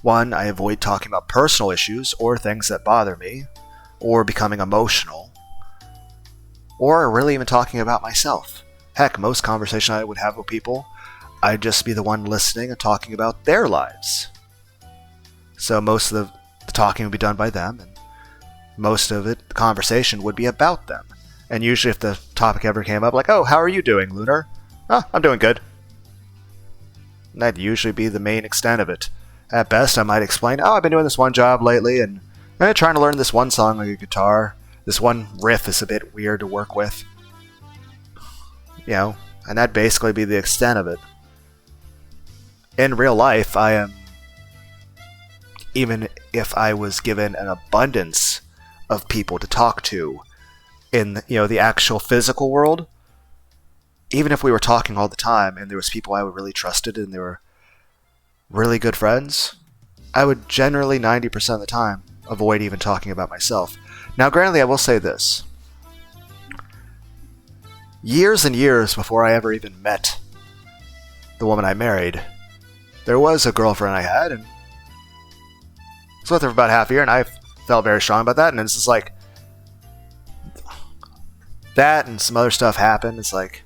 one, I avoid talking about personal issues or things that bother me, or becoming emotional, or really even talking about myself. Heck, most conversation I would have with people, I'd just be the one listening and talking about their lives. So most of the talking would be done by them, and most of the conversation would be about them. And usually if the topic ever came up, like, oh, how are you doing, Lunar? Oh, I'm doing good. And that'd usually be the main extent of it. At best, I might explain, oh, I've been doing this one job lately, and I'm trying to learn this one song on the guitar. This one riff is a bit weird to work with. And that'd basically be the extent of it. In real life, even if I was given an abundance of people to talk to in, the actual physical world, even if we were talking all the time and there was people I really trusted and they were really good friends, I would generally 90% of the time avoid even talking about myself. Now, granted, I will say this. Years and years before I ever even met the woman I married, there was a girlfriend I had, and I was with her for about half a year, and I felt very strong about that, and it's just like, that and some other stuff happened. It's like,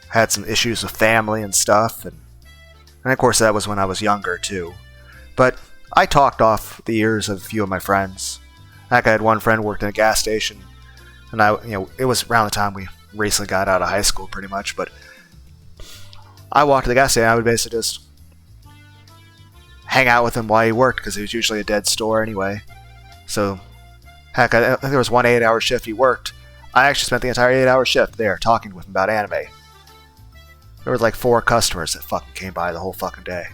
had some issues with family and stuff, and of course that was when I was younger too. But I talked off the ears of a few of my friends. Like, I had one friend who worked in a gas station, and it was around the time we recently got out of high school pretty much, but I walked to the gas station, I would basically just hang out with him while he worked, because it was usually a dead store anyway. So, heck, I think there was one 8-hour shift he worked. I actually spent the entire 8-hour shift there talking with him about anime. There was like 4 customers that fucking came by the whole fucking day.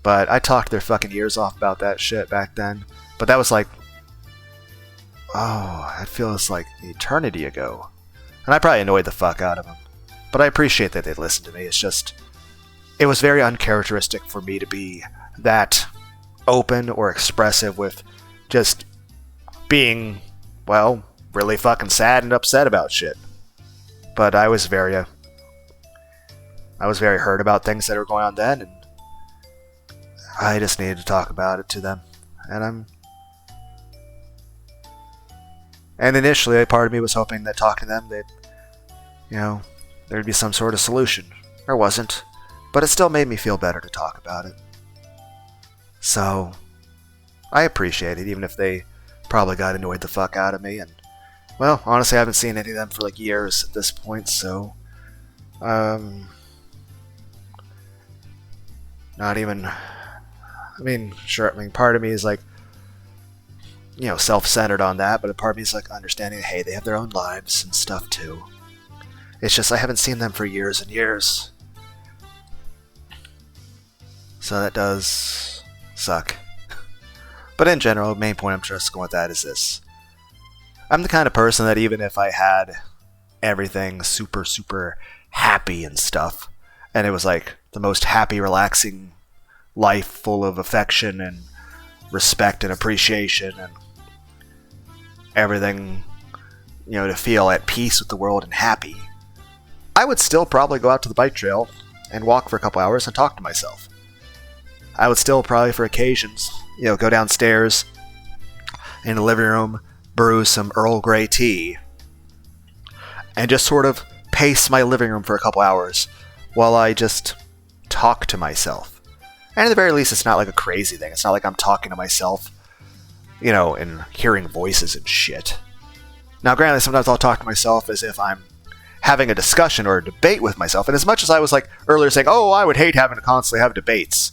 But I talked their fucking ears off about that shit back then. But that was like, that feels like an eternity ago. And I probably annoyed the fuck out of them. But I appreciate that they listened to me. It's just, it was very uncharacteristic for me to be that open or expressive with just being, well, really fucking sad and upset about shit. But I was very hurt about things that were going on then, and I just needed to talk about it to them. And initially, a part of me was hoping that talking to them, that, there'd be some sort of solution. There wasn't, but it still made me feel better to talk about it. So, I appreciate it, even if they probably got annoyed the fuck out of me, and well, honestly, I haven't seen any of them for like years at this point, so not even, sure, part of me is like, self-centered on that, but a part of me is like understanding, hey, they have their own lives and stuff too. It's just I haven't seen them for years and years. So that does suck. But in general, the main point I'm just going with that is this. I'm the kind of person that even if I had everything super, super happy and stuff. And it was like the most happy, relaxing life, full of affection and respect and appreciation and everything, to feel at peace with the world and happy, I would still probably go out to the bike trail and walk for a couple hours and talk to myself. I would still probably, for occasions, go downstairs in the living room, brew some Earl Grey tea, and just sort of pace my living room for a couple hours while I just talk to myself. And at the very least, it's not like a crazy thing. It's not like I'm talking to myself, and hearing voices and shit. Now, granted, sometimes I'll talk to myself as if I'm having a discussion or a debate with myself. And as much as I was like earlier saying, oh, I would hate having to constantly have debates.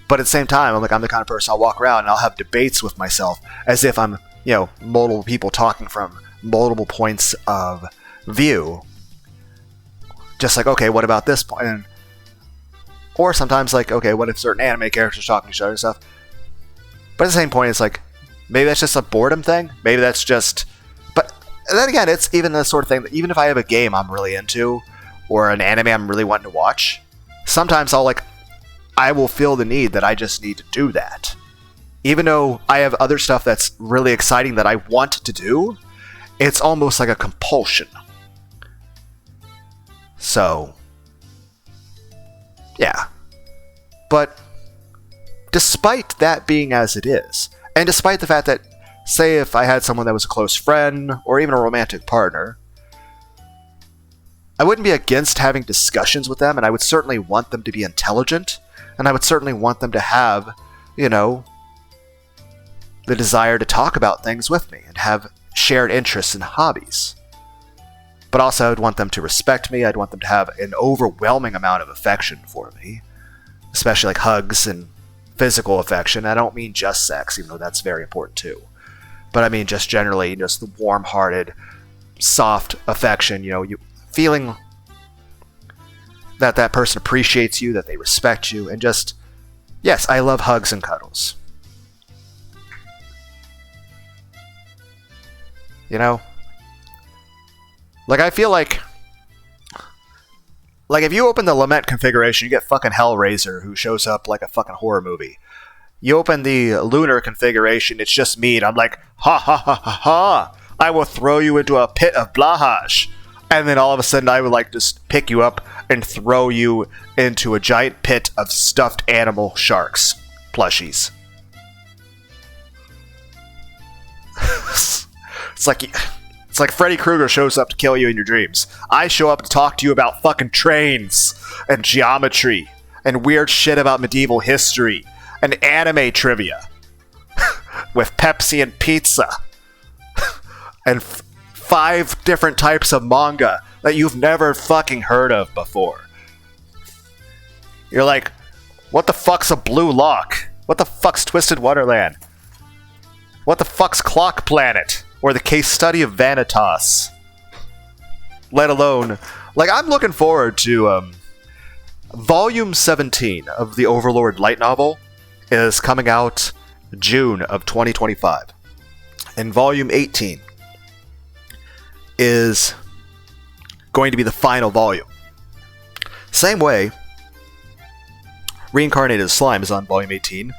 But at the same time, I'm the kind of person I'll walk around and I'll have debates with myself as if I'm, multiple people talking from multiple points of view. Just like, okay, what about this point? Or sometimes like, okay, what if certain anime characters talking to each other and stuff? But at the same point, it's like, maybe that's just a boredom thing. Maybe that's just... But then again, it's even the sort of thing that even if I have a game I'm really into, or an anime I'm really wanting to watch, sometimes I will feel the need that I just need to do that. Even though I have other stuff that's really exciting that I want to do, it's almost like a compulsion. So, yeah. But despite that being as it is, and despite the fact that, say if I had someone that was a close friend, or even a romantic partner, I wouldn't be against having discussions with them, and I would certainly want them to be intelligent, and I would certainly want them to have, the desire to talk about things with me, and have shared interests and hobbies. But also, I'd want them to respect me, I'd want them to have an overwhelming amount of affection for me, especially like hugs and physical affection. I don't mean just sex, even though that's very important too. But I mean just generally, just the warm-hearted, soft affection, you feeling that that person appreciates you, that they respect you, and just, yes, I love hugs and cuddles. I feel like if you open the Lament configuration, you get fucking Hellraiser, who shows up like a fucking horror movie. You open the Lunar configuration, it's just me, and I'm like, ha ha ha ha ha, I will throw you into a pit of blahage. And then all of a sudden I would just pick you up and throw you into a giant pit of stuffed animal sharks. Plushies. It's like Freddy Krueger shows up to kill you in your dreams. I show up to talk to you about fucking trains and geometry and weird shit about medieval history and anime trivia with Pepsi and pizza and 5 different types of manga that you've never fucking heard of before. You're like, what the fuck's a Blue Lock? What the fuck's Twisted Wonderland? What the fuck's Clock Planet? Or the case study of Vanitas. Let alone... I'm looking forward to... Volume 17 of the Overlord light novel is coming out June of 2025. And Volume 18 is going to be the final volume. Same way, Reincarnated Slime is on Volume 18,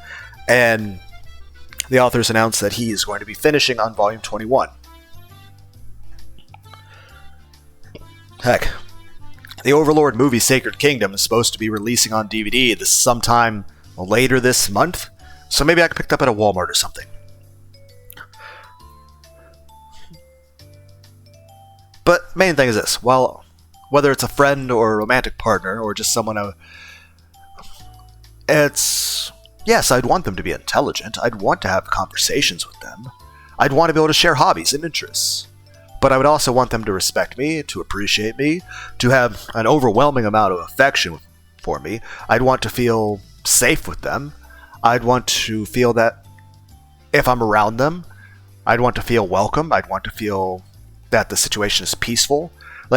and the authors announced that he is going to be finishing on Volume 21. Heck, the Overlord movie Sacred Kingdom is supposed to be releasing on DVD sometime later this month, so maybe I can pick it up at a Walmart or something. But main thing is this, whether it's a friend or a romantic partner or just someone yes, I'd want them to be intelligent. I'd want to have conversations with them. I'd want to be able to share hobbies and interests. But I would also want them to respect me, to appreciate me, to have an overwhelming amount of affection for me. I'd want to feel safe with them. I'd want to feel that if I'm around them, I'd want to feel welcome. I'd want to feel that the situation is peaceful.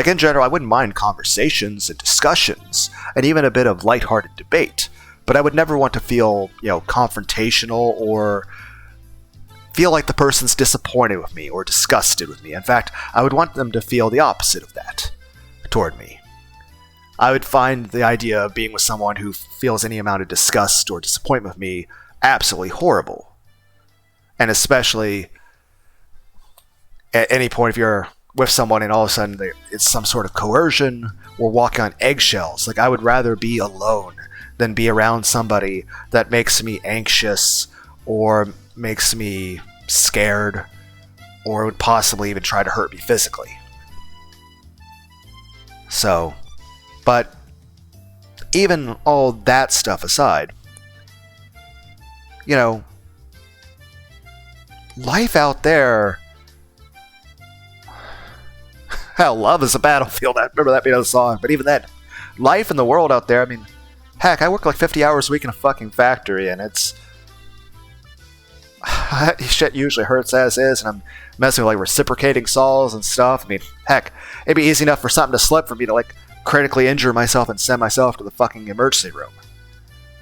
In general, I wouldn't mind conversations and discussions, and even a bit of lighthearted debate. But I would never want to feel, confrontational or feel like the person's disappointed with me or disgusted with me. In fact, I would want them to feel the opposite of that toward me. I would find the idea of being with someone who feels any amount of disgust or disappointment with me absolutely horrible. And especially at any point if you're with someone and all of a sudden it's some sort of coercion or walking on eggshells. Like, I would rather be alone than be around somebody that makes me anxious or makes me scared or would possibly even try to hurt me physically. So, but even all that stuff aside, you know, life out there, hell, love is a battlefield. I remember that being a song, but even then, life in the world out there, I mean, heck, I work like 50 hours a week in a fucking factory, and it's shit usually hurts as is, and I'm messing with like reciprocating saws and stuff. I mean, heck, it'd be easy enough for something to slip for me to like critically injure myself and send myself to the fucking emergency room.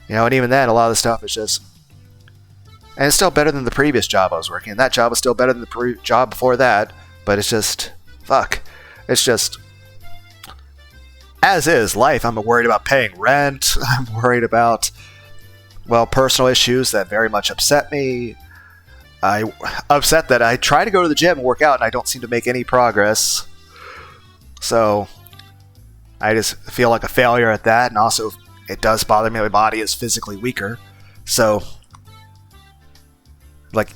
You know, and even then, a lot of the stuff is just... And it's still better than the previous job I was working, and that job was still better than the job before that, but it's just... Fuck. It's just... As is life, I'm worried about paying rent, I'm worried about, well, personal issues that very much upset me. I'm upset that I try to go to the gym and work out and I don't seem to make any progress. So... I just feel like a failure at that, and also it does bother me that my body is physically weaker. So, like,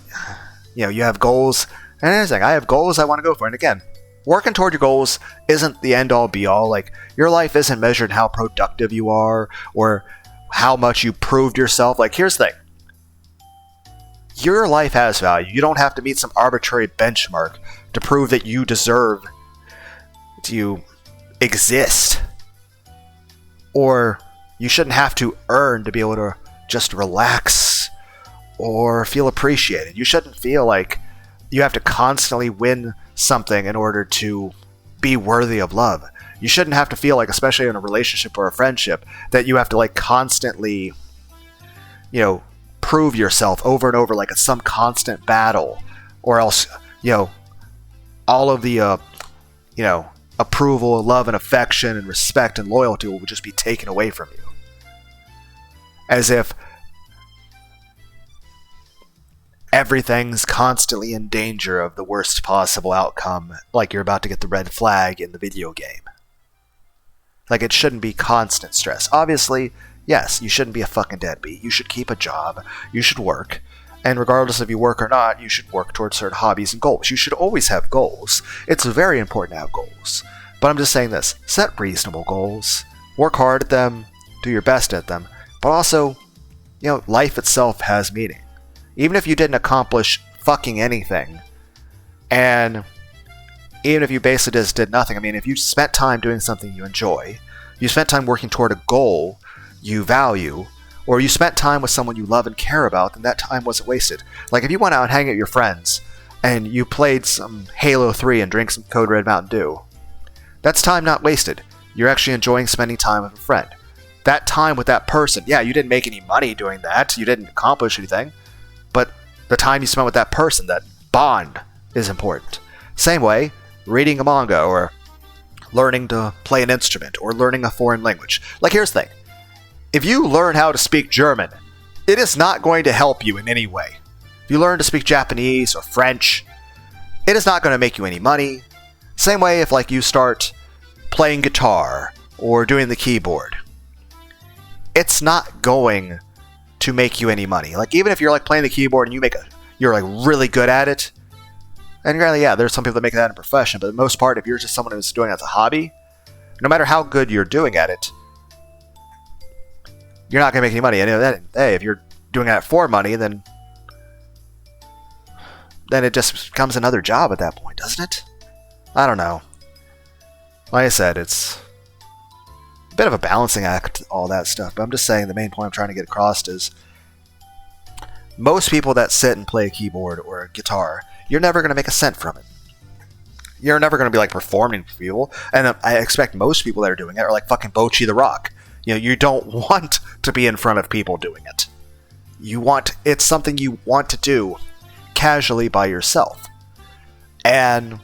you know, you have goals, and here's the thing, I have goals I want to go for, and again, working toward your goals isn't the end-all be-all. Like, your life isn't measured in how productive you are, or how much you proved yourself. Like, here's the thing, your life has value. You don't have to meet some arbitrary benchmark to prove that you deserve to exist, or you shouldn't have to earn to be able to just relax or feel appreciated. You shouldn't feel like you have to constantly win something in order to be worthy of love. You shouldn't have to feel like, especially in a relationship or a friendship, that you have to like constantly, you know, prove yourself over and over like it's some constant battle, or else, you know, all of the you know, approval, love, and affection, and respect and loyalty will just be taken away from you. As if everything's constantly in danger of the worst possible outcome, like you're about to get the red flag in the video game. Like, it shouldn't be constant stress. Obviously, yes, you shouldn't be a fucking deadbeat. You should keep a job. You should work. And regardless if you work or not, you should work towards certain hobbies and goals. You should always have goals. It's very important to have goals. But I'm just saying this. Set reasonable goals. Work hard at them. Do your best at them. But also, you know, life itself has meaning. Even if you didn't accomplish fucking anything, and even if you basically just did nothing, I mean, if you spent time doing something you enjoy, you spent time working toward a goal you value, or you spent time with someone you love and care about, then that time wasn't wasted. Like, if you went out and hang out with your friends, and you played some Halo 3 and drank some Code Red Mountain Dew, that's time not wasted. You're actually enjoying spending time with a friend. That time with that person, yeah, you didn't make any money doing that, you didn't accomplish anything, but the time you spent with that person, that bond, is important. Same way, reading a manga, or learning to play an instrument, or learning a foreign language. Like, here's the thing. If you learn how to speak German, it is not going to help you in any way. If you learn to speak Japanese or French, it is not going to make you any money. Same way if, like, you start playing guitar or doing the keyboard. It's not going to make you any money. Like, even if you're like playing the keyboard and you're like really good at it, and granted, yeah, there's some people that make that in a profession, but for the most part, if you're just someone who's doing it as a hobby, no matter how good you're doing at it, you're not going to make any money. And hey, if you're doing it for money, then it just becomes another job at that point, doesn't it? I don't know. Like I said, it's a bit of a balancing act, all that stuff, but I'm just saying the main point I'm trying to get across is most people that sit and play a keyboard or a guitar, you're never going to make a cent from it. You're never going to be like performing for people, and I expect most people that are doing it are like fucking Bochy the Rock. You know, you don't want to be in front of people doing it. It's something you want to do casually by yourself. And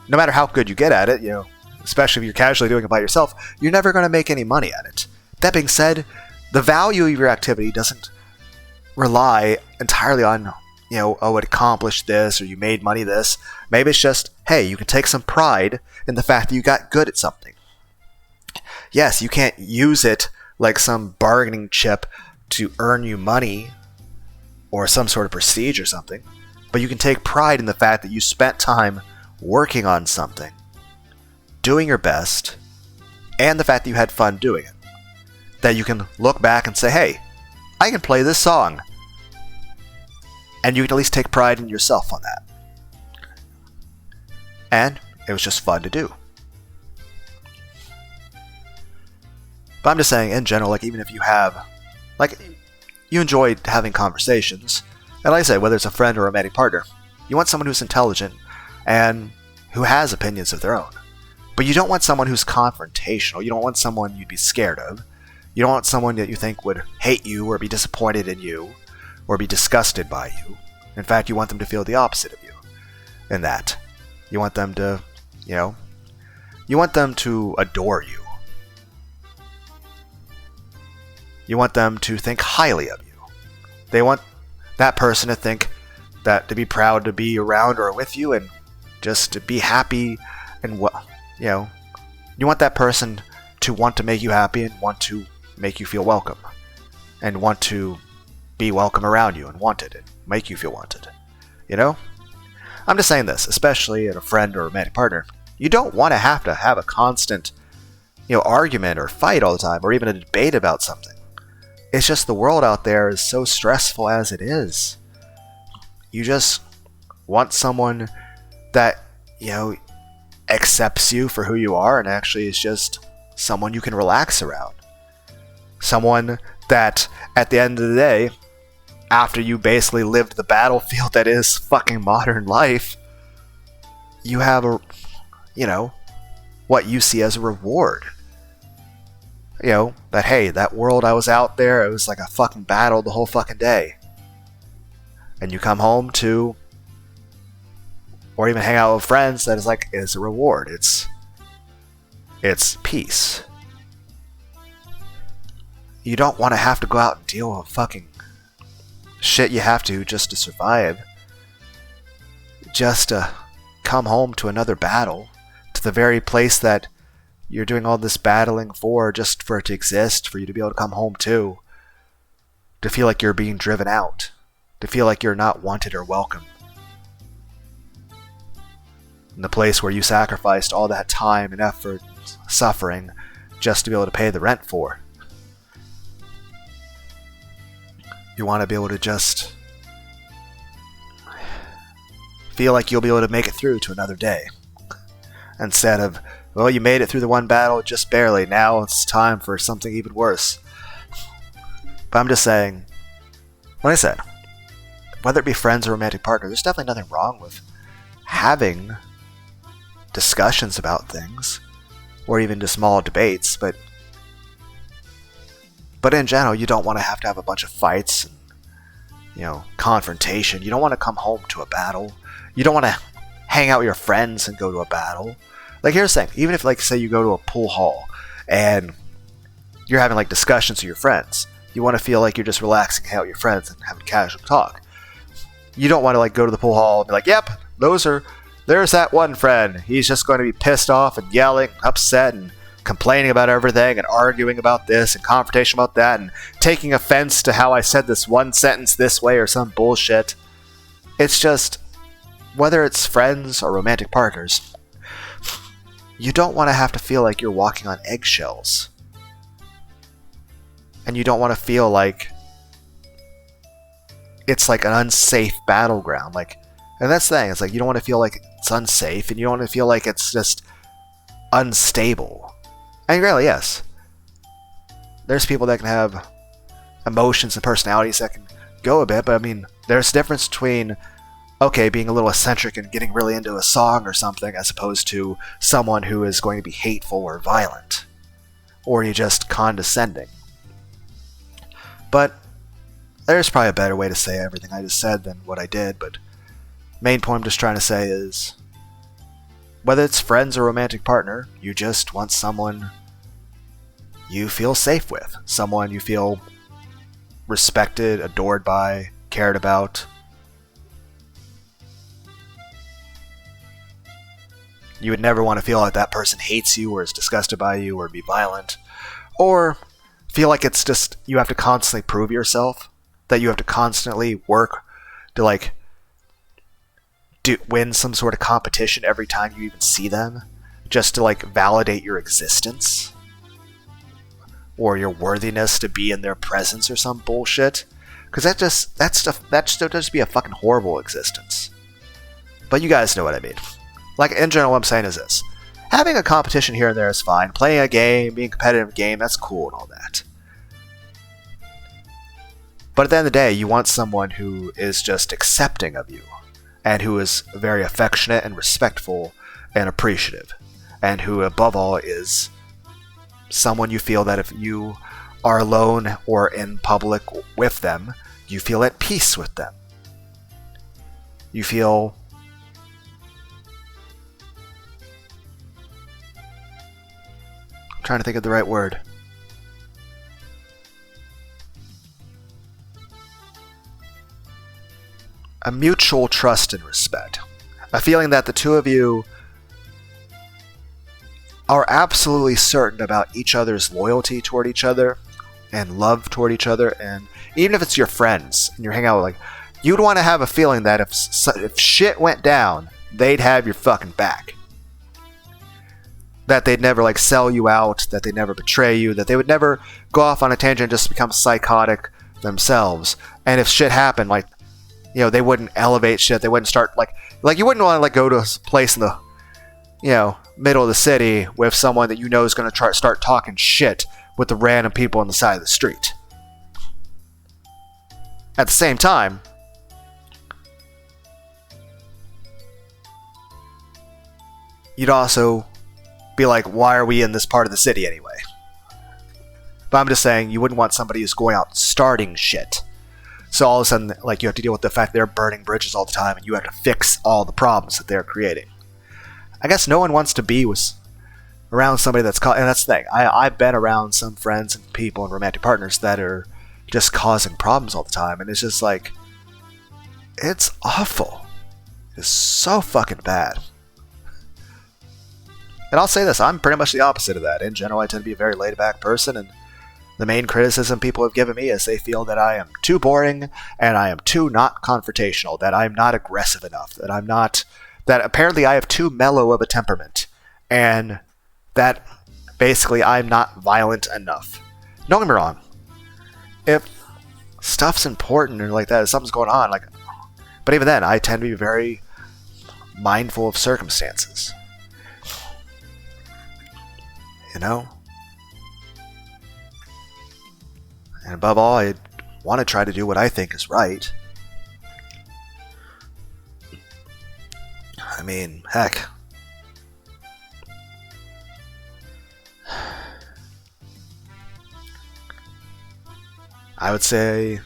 no matter how good you get at it, you know, especially if you're casually doing it by yourself, you're never going to make any money at it. That being said, the value of your activity doesn't rely entirely on, oh, it accomplished this or you made money this. Maybe it's just, hey, you can take some pride in the fact that you got good at something. Yes, you can't use it like some bargaining chip to earn you money or some sort of prestige or something, but you can take pride in the fact that you spent time working on something, doing your best, and the fact that you had fun doing it. That you can look back and say, hey, I can play this song. And you can at least take pride in yourself on that. And it was just fun to do. But I'm just saying, in general, like, even if you have, like, you enjoy having conversations, and like I say, whether it's a friend or a romantic partner, you want someone who's intelligent and who has opinions of their own. But you don't want someone who's confrontational. You don't want someone you'd be scared of. You don't want someone that you think would hate you or be disappointed in you or be disgusted by you. In fact, you want them to feel the opposite of you in that. You want them to, you want them to adore you. You want them to think highly of you. They want that person to think that, to be proud to be around or with you and just to be happy and, you want that person to want to make you happy and want to make you feel welcome and want to be welcome around you and wanted and make you feel wanted. I'm just saying this, especially in a friend or romantic partner. You don't want to have a constant, argument or fight all the time or even a debate about something. It's just the world out there is so stressful as it is. You just want someone that, accepts you for who you are and actually is just someone you can relax around. Someone that, at the end of the day, after you basically lived the battlefield that is fucking modern life, you have what you see as a reward. That, hey, that world I was out there, it was like a fucking battle the whole fucking day. And you come home to, or even hang out with friends, that is a reward. It's peace. You don't want to have to go out and deal with fucking shit you have to just to survive. Just to come home to another battle, to the very place that you're doing all this battling for, just for it to exist, for you to be able to come home to feel like you're being driven out, to feel like you're not wanted or welcome. In the place where you sacrificed all that time and effort, suffering, just to be able to pay the rent for. You want to be able to just feel like you'll be able to make it through to another day. Instead of, well, you made it through the one battle just barely, now it's time for something even worse. But I'm just saying, like I said, whether it be friends or romantic partner, there's definitely nothing wrong with having discussions about things, or even just small debates, but in general, you don't want to have a bunch of fights and, confrontation. You don't want to come home to a battle. You don't want to hang out with your friends and go to a battle. Like, here's the thing, even if, say you go to a pool hall and you're having, discussions with your friends, you want to feel like you're just relaxing, hang out with your friends and having casual talk. You don't want to, go to the pool hall and be like, yep, there's that one friend. He's just going to be pissed off and yelling, upset, and complaining about everything, and arguing about this, and confrontation about that, and taking offense to how I said this one sentence this way or some bullshit. It's just, whether it's friends or romantic partners, you don't want to feel like you're walking on eggshells. And you don't want to feel like it's an unsafe battleground. And that's the thing, it's you don't want to feel like it's unsafe, and you don't want to feel like it's just unstable. And really, yes, there's people that can have emotions and personalities that can go a bit, but there's a difference between, being a little eccentric and getting really into a song or something, as opposed to someone who is going to be hateful or violent, or you just condescending. But there's probably a better way to say everything I just said than what I did, but main point I'm just trying to say is, whether it's friends or romantic partner, you just want someone you feel safe with, someone you feel respected, adored by, cared about. You would never want to feel like that person hates you or is disgusted by you or be violent, or feel like it's just you have to constantly prove yourself, that you have to constantly work to win some sort of competition every time you even see them, just to validate your existence or your worthiness to be in their presence or some bullshit. Because that would just be a fucking horrible existence. But you guys know what I mean. In general, what I'm saying is this. Having a competition here and there is fine. Playing a game, being competitive in a game, that's cool and all that. But at the end of the day, you want someone who is just accepting of you, and who is very affectionate and respectful and appreciative, and who, above all, is someone you feel that if you are alone or in public with them, you feel at peace with them. You feel trying to think of the right word. A mutual trust and respect. A feeling that the two of you are absolutely certain about each other's loyalty toward each other and love toward each other. And even if it's your friends and you're hanging out with, you'd want to have a feeling that if shit went down, they'd have your fucking back. That they'd never sell you out, that they'd never betray you, that they would never go off on a tangent and just become psychotic themselves. And if shit happened, they wouldn't elevate shit. They wouldn't start you wouldn't want to go to a place in the middle of the city with someone that you know is going to start talking shit with the random people on the side of the street. At the same time, you'd also be why are we in this part of the city anyway? But I'm just saying, you wouldn't want somebody who's going out starting shit. So all of a sudden, you have to deal with the fact they're burning bridges all the time, and you have to fix all the problems that they're creating. I guess no one wants to be around somebody that's and that's the thing. I've been around some friends and people and romantic partners that are just causing problems all the time, and it's just it's awful. It's so fucking bad. And I'll say this, I'm pretty much the opposite of that. In general, I tend to be a very laid-back person, and the main criticism people have given me is they feel that I am too boring, and I am too not confrontational, that I'm not aggressive enough, that apparently I have too mellow of a temperament, and that basically I'm not violent enough. Don't get me wrong. If stuff's important or that, if something's going on, but even then, I tend to be very mindful of circumstances. And above all, I want to try to do what I think is right. I mean, heck. I would say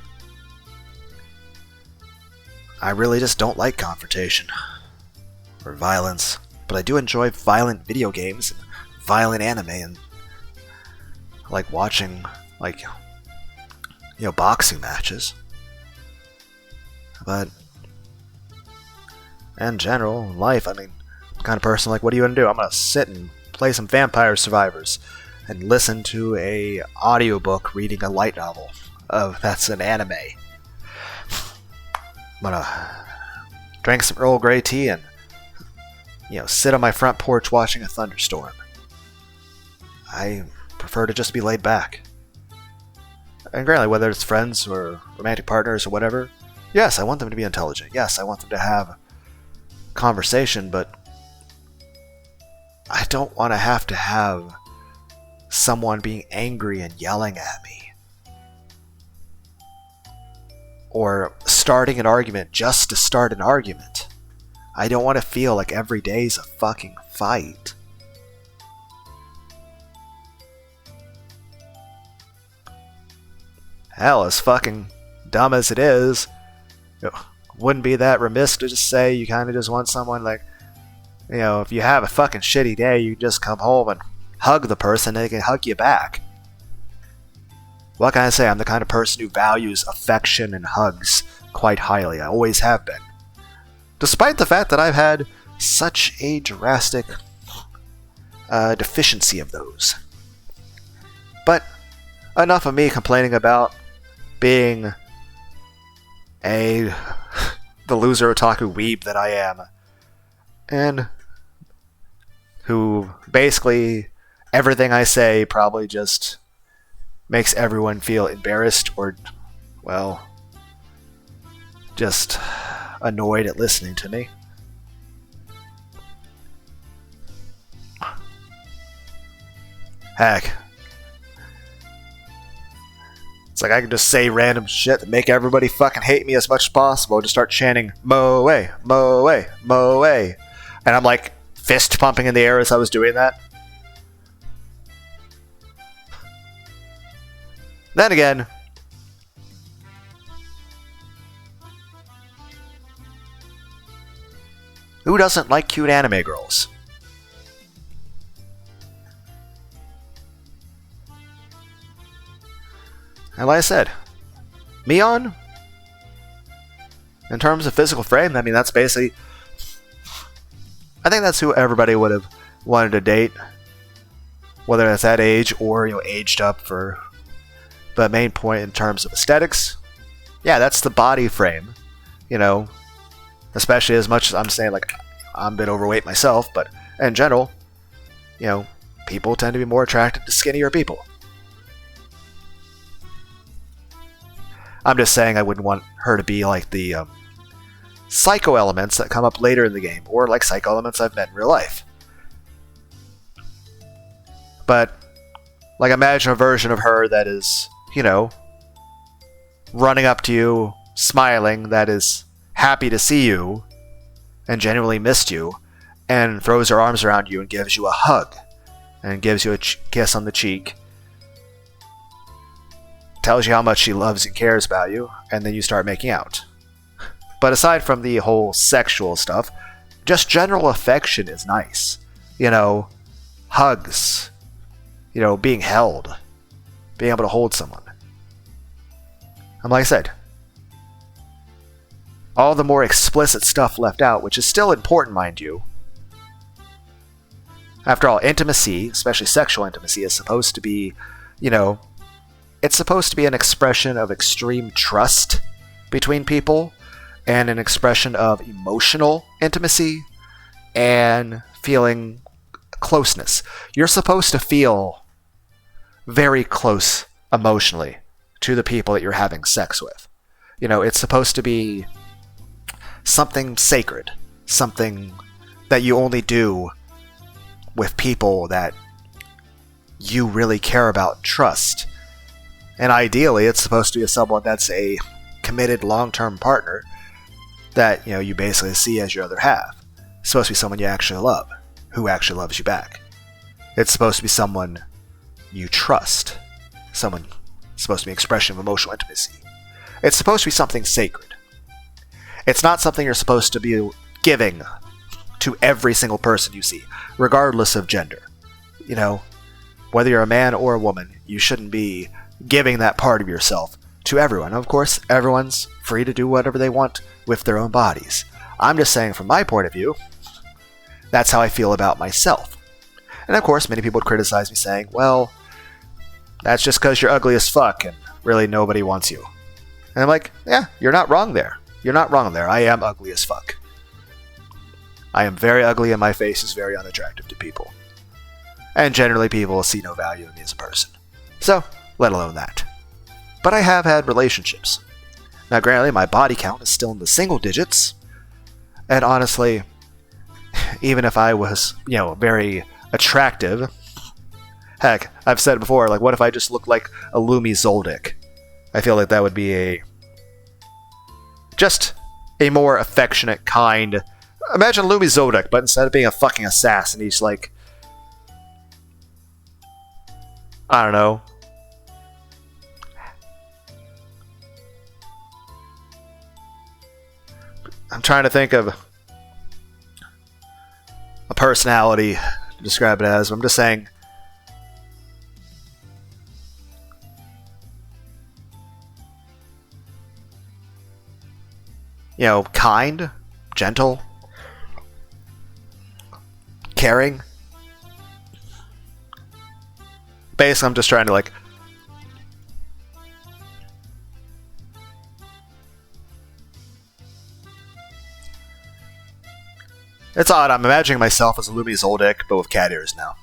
I really just don't like confrontation or violence, but I do enjoy violent video games and violent anime, and I like watching boxing matches. But in general, in life, I'm the kind of person what are you gonna do? I'm gonna sit and play some Vampire Survivors and listen to a audiobook reading a light novel. That's an anime. I'm gonna drink some Earl Grey tea and sit on my front porch watching a thunderstorm. I prefer to just be laid back. And granted, whether it's friends or romantic partners or whatever, yes, I want them to be intelligent. Yes, I want them to have conversation, but I don't want to have someone being angry and yelling at me. Or starting an argument just to start an argument. I don't want to feel like every day's a fucking fight. Hell, as fucking dumb as it is, it wouldn't be that remiss to just say you kind of just want someone If you have a fucking shitty day, you just come home and hug the person and they can hug you back. What can I say? I'm the kind of person who values affection and hugs quite highly. I always have been. Despite the fact that I've had such a drastic deficiency of those. But enough of me complaining about being the loser otaku weeb that I am. And who basically everything I say probably just makes everyone feel embarrassed or, well, just annoyed at listening to me. Heck. It's like I can just say random shit that make everybody fucking hate me as much as possible. Just start chanting, Moe, Moe, Moe. And I'm like fist pumping in the air as I was doing that. Then again, who doesn't like cute anime girls? And like I said, Mion, in terms of physical frame, I mean, that's basically, I think that's who everybody would have wanted to date, whether it's that age or, aged up for. But main point in terms of aesthetics, yeah, that's the body frame, especially as much as I'm saying, like, I'm a bit overweight myself, but in general, people tend to be more attracted to skinnier people. I'm just saying I wouldn't want her to be like the psycho elements that come up later in the game, or like psycho elements I've met in real life. But, like, imagine a version of her that is, running up to you, smiling, that is happy to see you, and genuinely missed you, and throws her arms around you and gives you a hug, and gives you a kiss on the cheek, tells you how much she loves and cares about you, and then you start making out. But aside from the whole sexual stuff, just general affection is nice. Hugs, being held, being able to hold someone. And like I said, all the more explicit stuff left out, which is still important, mind you. After all, intimacy, especially sexual intimacy, is supposed to be, it's supposed to be an expression of extreme trust between people, and an expression of emotional intimacy and feeling closeness. You're supposed to feel very close emotionally to the people that you're having sex with. It's supposed to be something sacred, something that you only do with people that you really care about and trust. And ideally, it's supposed to be someone that's a committed long-term partner that, you basically see as your other half. It's supposed to be someone you actually love, who actually loves you back. It's supposed to be someone you trust. Someone supposed to be an expression of emotional intimacy. It's supposed to be something sacred. It's not something you're supposed to be giving to every single person you see, regardless of gender. Whether you're a man or a woman, you shouldn't be giving that part of yourself to everyone. Of course, everyone's free to do whatever they want with their own bodies. I'm just saying, from my point of view, that's how I feel about myself. And of course, many people would criticize me saying, well, that's just because you're ugly as fuck and really nobody wants you. And I'm like, yeah, you're not wrong there. You're not wrong there. I am ugly as fuck. I am very ugly and my face is very unattractive to people. And generally people see no value in me as a person. So, let alone that. But I have had relationships. Now granted, my body count is still in the single digits. And honestly, even if I was, very attractive, heck, I've said it before, like, what if I just looked like a Lumi Zoldyck? I feel like that would be just a more affectionate, kind. Imagine Lumi Zoldyck, but instead of being a fucking assassin, he's like, I don't know. I'm trying to think of personality to describe it as. I'm just saying, you know, kind, gentle, caring. Basically, I'm just trying to, like, it's odd. I'm imagining myself as a Lumi Zoldyck, but with cat ears now.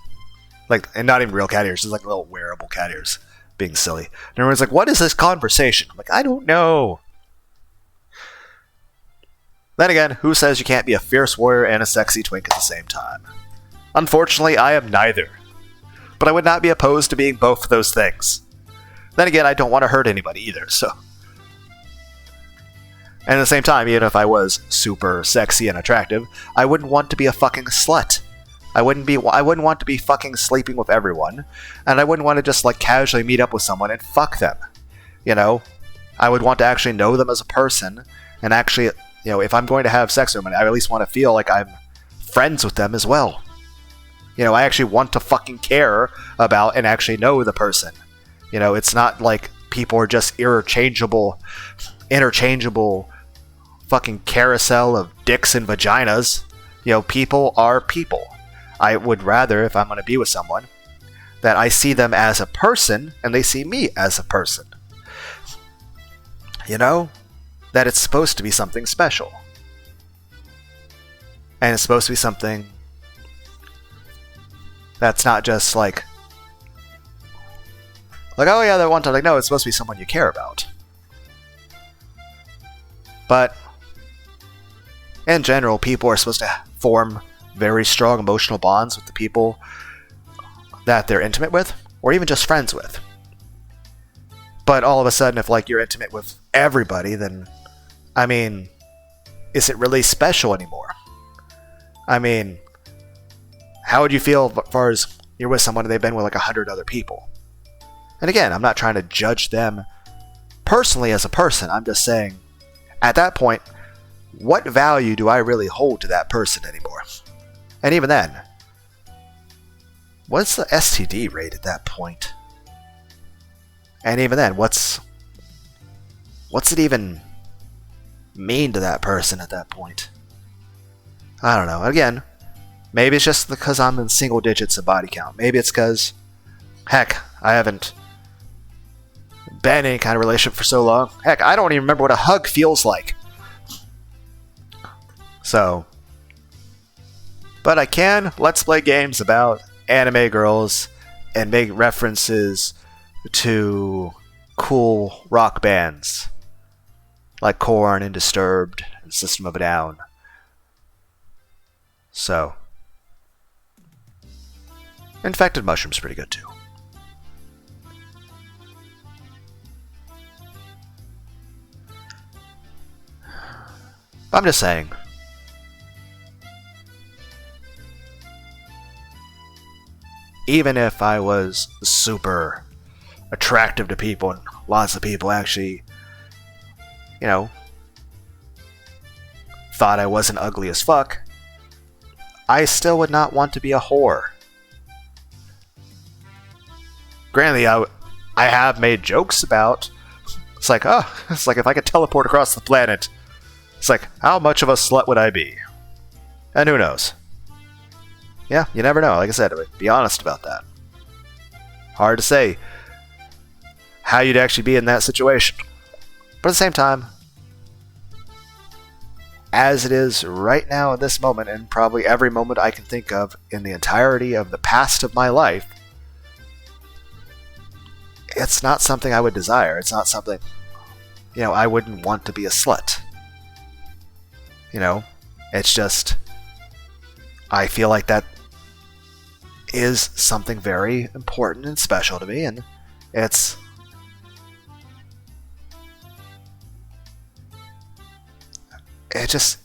Like, and not even real cat ears, just like little wearable cat ears. Being silly. And everyone's like, what is this conversation? I'm like, I don't know. Then again, who says you can't be a fierce warrior and a sexy twink at the same time? Unfortunately, I am neither. But I would not be opposed to being both of those things. Then again, I don't want to hurt anybody either, so. And at the same time, even if I was super sexy and attractive, I wouldn't want to be a fucking slut. I wouldn't want to be fucking sleeping with everyone, and I wouldn't want to just, like, casually meet up with someone and fuck them. You know? I would want to actually know them as a person, and actually, you know, if I'm going to have sex with them, I at least want to feel like I'm friends with them as well. You know, I actually want to fucking care about and actually know the person. You know, it's not like people are just interchangeable fucking carousel of dicks and vaginas. You know, people are people. I would rather, if I'm going to be with someone, that I see them as a person and they see me as a person. You know? That it's supposed to be something special. And it's supposed to be something that's not just like, oh yeah, that one time. Like, no, it's supposed to be someone you care about. But in general, people are supposed to form very strong emotional bonds with the people that they're intimate with, or even just friends with. But all of a sudden, if, like, you're intimate with everybody, then, I mean, is it really special anymore? I mean, how would you feel as far as you're with someone and they've been with like 100 other people? And again, I'm not trying to judge them personally as a person. I'm just saying, at that point, what value do I really hold to that person anymore? And even then, what's the STD rate at that point? And even then, what's it even mean to that person at that point? I don't know. Again, maybe it's just because I'm in single digits of body count. Maybe it's because, heck, I haven't been in any kind of relationship for so long. Heck, I don't even remember what a hug feels like. So, but I can let's play games about anime girls and make references to cool rock bands like Korn and Disturbed and System of a Down. So, Infected Mushroom's pretty good too. I'm just saying. Even if I was super attractive to people and lots of people actually, you know, thought I wasn't ugly as fuck, I still would not want to be a whore. Granted, I have made jokes about, it's like if I could teleport across the planet, it's like, how much of a slut would I be? And who knows? Yeah, you never know. Like I said, be honest about that. Hard to say how you'd actually be in that situation. But at the same time, as it is right now in this moment, and probably every moment I can think of in the entirety of the past of my life, it's not something I would desire. It's not something, you know, I wouldn't want to be a slut. You know, it's just, I feel like that is something very important and special to me, and it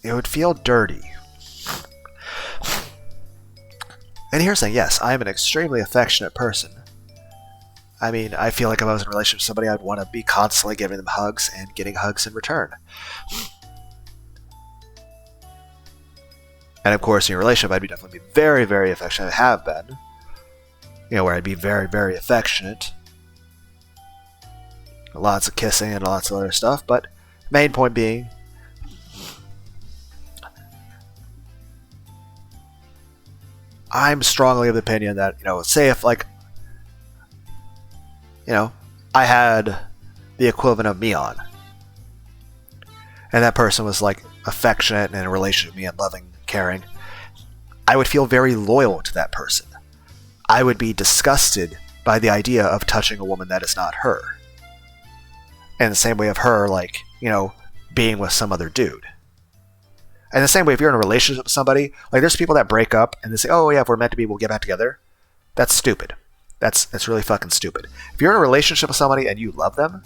would feel dirty. And here's the thing, yes, I am an extremely affectionate person. I mean, I feel like if I was in a relationship with somebody, I'd want to be constantly giving them hugs and getting hugs in return. And of course, in your relationship, I'd definitely be very, very affectionate. I have been. Where I'd be very, very affectionate. Lots of kissing and lots of other stuff. But main point being, I'm strongly of the opinion that, say if, I had the equivalent of Mion, and that person was, affectionate and in a relationship with me and loving, caring, I would feel very loyal to that person. I would be disgusted by the idea of touching a woman that is not her. And the same way of her, being with some other dude. And the same way, if you're in a relationship with somebody, there's people that break up and they say, oh yeah, if we're meant to be, we'll get back together. That's stupid. That's really fucking stupid. If you're in a relationship with somebody and you love them,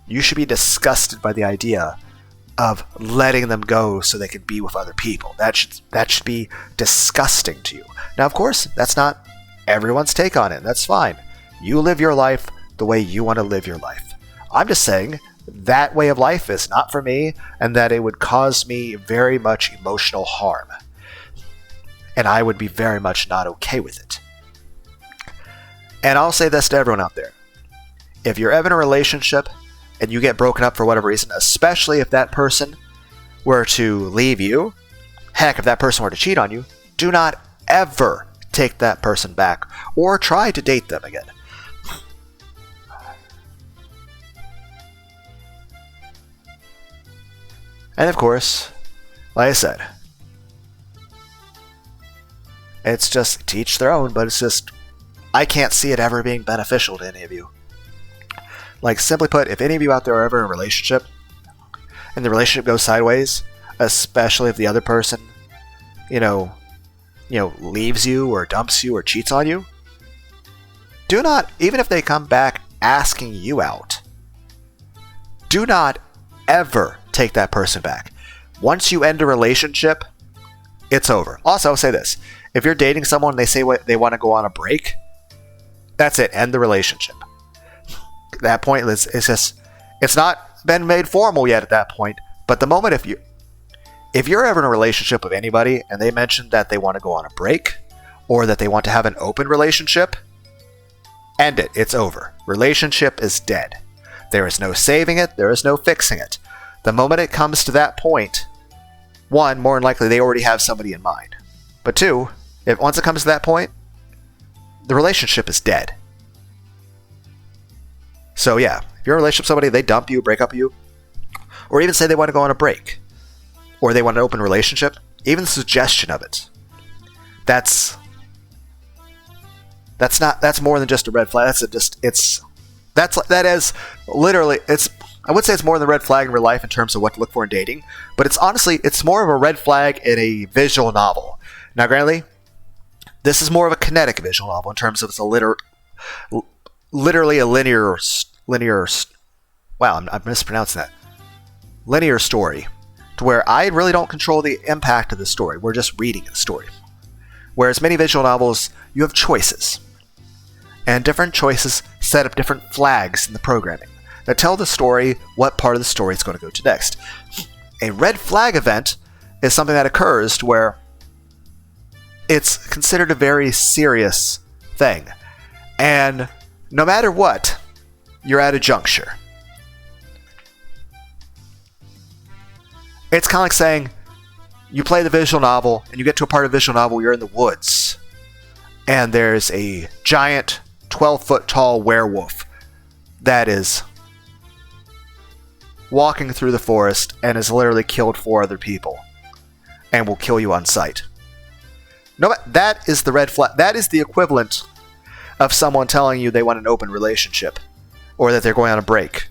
you should be disgusted by the idea of letting them go so they can be with other people. That should be disgusting to you. Now, of course, that's not everyone's take on it. That's fine. You live your life the way you want to live your life. I'm just saying that way of life is not for me, and that it would cause me very much emotional harm. And I would be very much not okay with it. And I'll say this to everyone out there. If you're ever in a relationship and you get broken up for whatever reason, especially if that person were to leave you, heck, if that person were to cheat on you, do not ever take that person back or try to date them again. And of course, like I said, it's just to each their own, but it's just, I can't see it ever being beneficial to any of you. Simply put, if any of you out there are ever in a relationship, and the relationship goes sideways, especially if the other person, leaves you or dumps you or cheats on you, do not, even if they come back asking you out, do not ever take that person back. Once you end a relationship, it's over. Also, I'll say this. If you're dating someone and they say they want to go on a break, that's it. End the relationship. At that point, it's not been made formal yet at that point. But the moment if you're ever in a relationship with anybody and they mention that they want to go on a break or that they want to have an open relationship, end it. It's over. Relationship is dead. There is no saving it. There is no fixing it. The moment it comes to that point, one, more than likely they already have somebody in mind. But two, once it comes to that point, the relationship is dead. So yeah, if you're in a relationship with somebody, they dump you, break up with you, or even say they want to go on a break, or they want an open relationship, even the suggestion of it, that's more than just a red flag. That is literally, I would say it's more than a red flag in real life in terms of what to look for in dating, but it's more of a red flag in a visual novel. Now, granted, this is more of a kinetic visual novel in terms of it's literally a linear, wow, I'm mispronouncing that. Linear story, to where I really don't control the impact of the story. We're just reading the story. Whereas many visual novels, you have choices. And different choices set up different flags in the programming that tell the story what part of the story is going to go to next. A red flag event is something that occurs to where it's considered a very serious thing. And no matter what, you're at a juncture. It's kind of like saying you play the visual novel and you get to a part of the visual novel where you're in the woods and there's a giant 12-foot tall werewolf that is walking through the forest and has literally killed 4 other people and will kill you on sight. No, that is the red flag. That is the equivalent of someone telling you they want an open relationship or that they're going on a break.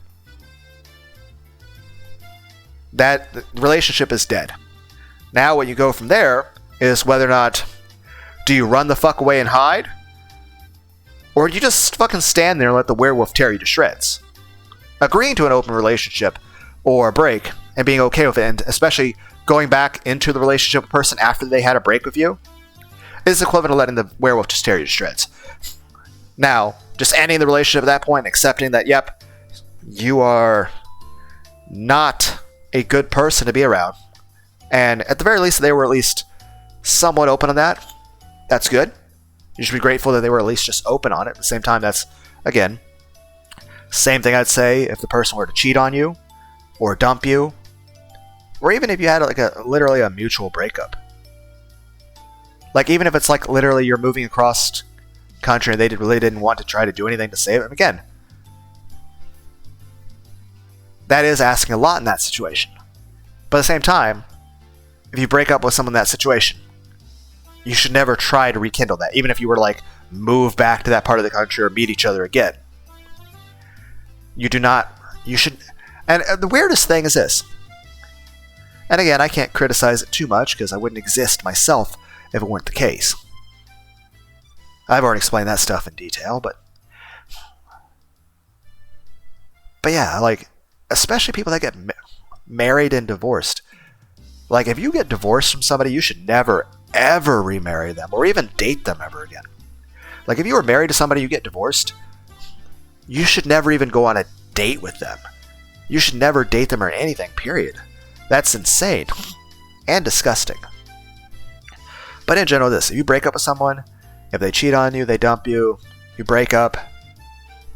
That relationship is dead. Now what you go from there is whether or not do you run the fuck away and hide, or do you just fucking stand there and let the werewolf tear you to shreds? Agreeing to an open relationship or a break and being okay with it, and especially going back into the relationship with a person after they had a break with you, is equivalent to letting the werewolf just tear you to shreds. Now, just ending the relationship at that point and accepting that, yep, you are not a good person to be around. And at the very least, they were at least somewhat open on that, that's good. You should be grateful that they were at least just open on it. At the same time, that's, again, same thing I'd say if the person were to cheat on you or dump you, or even if you had like literally a mutual breakup. Like even if it's like literally you're moving across country and they really didn't want to try to do anything to save it. Again, that is asking a lot in that situation. But at the same time, if you break up with someone in that situation, you should never try to rekindle that, even if you were to like move back to that part of the country or meet each other again. You should, and the weirdest thing is this, and again, I can't criticize it too much because I wouldn't exist myself if it weren't the case. I've already explained that stuff in detail, but yeah, like, especially people that get married and divorced. Like, if you get divorced from somebody, you should never, ever remarry them or even date them ever again. Like, if you were married to somebody you get divorced, you should never even go on a date with them. You should never date them or anything, period. That's insane and disgusting. But in general, if you break up with someone, if they cheat on you, they dump you, you break up,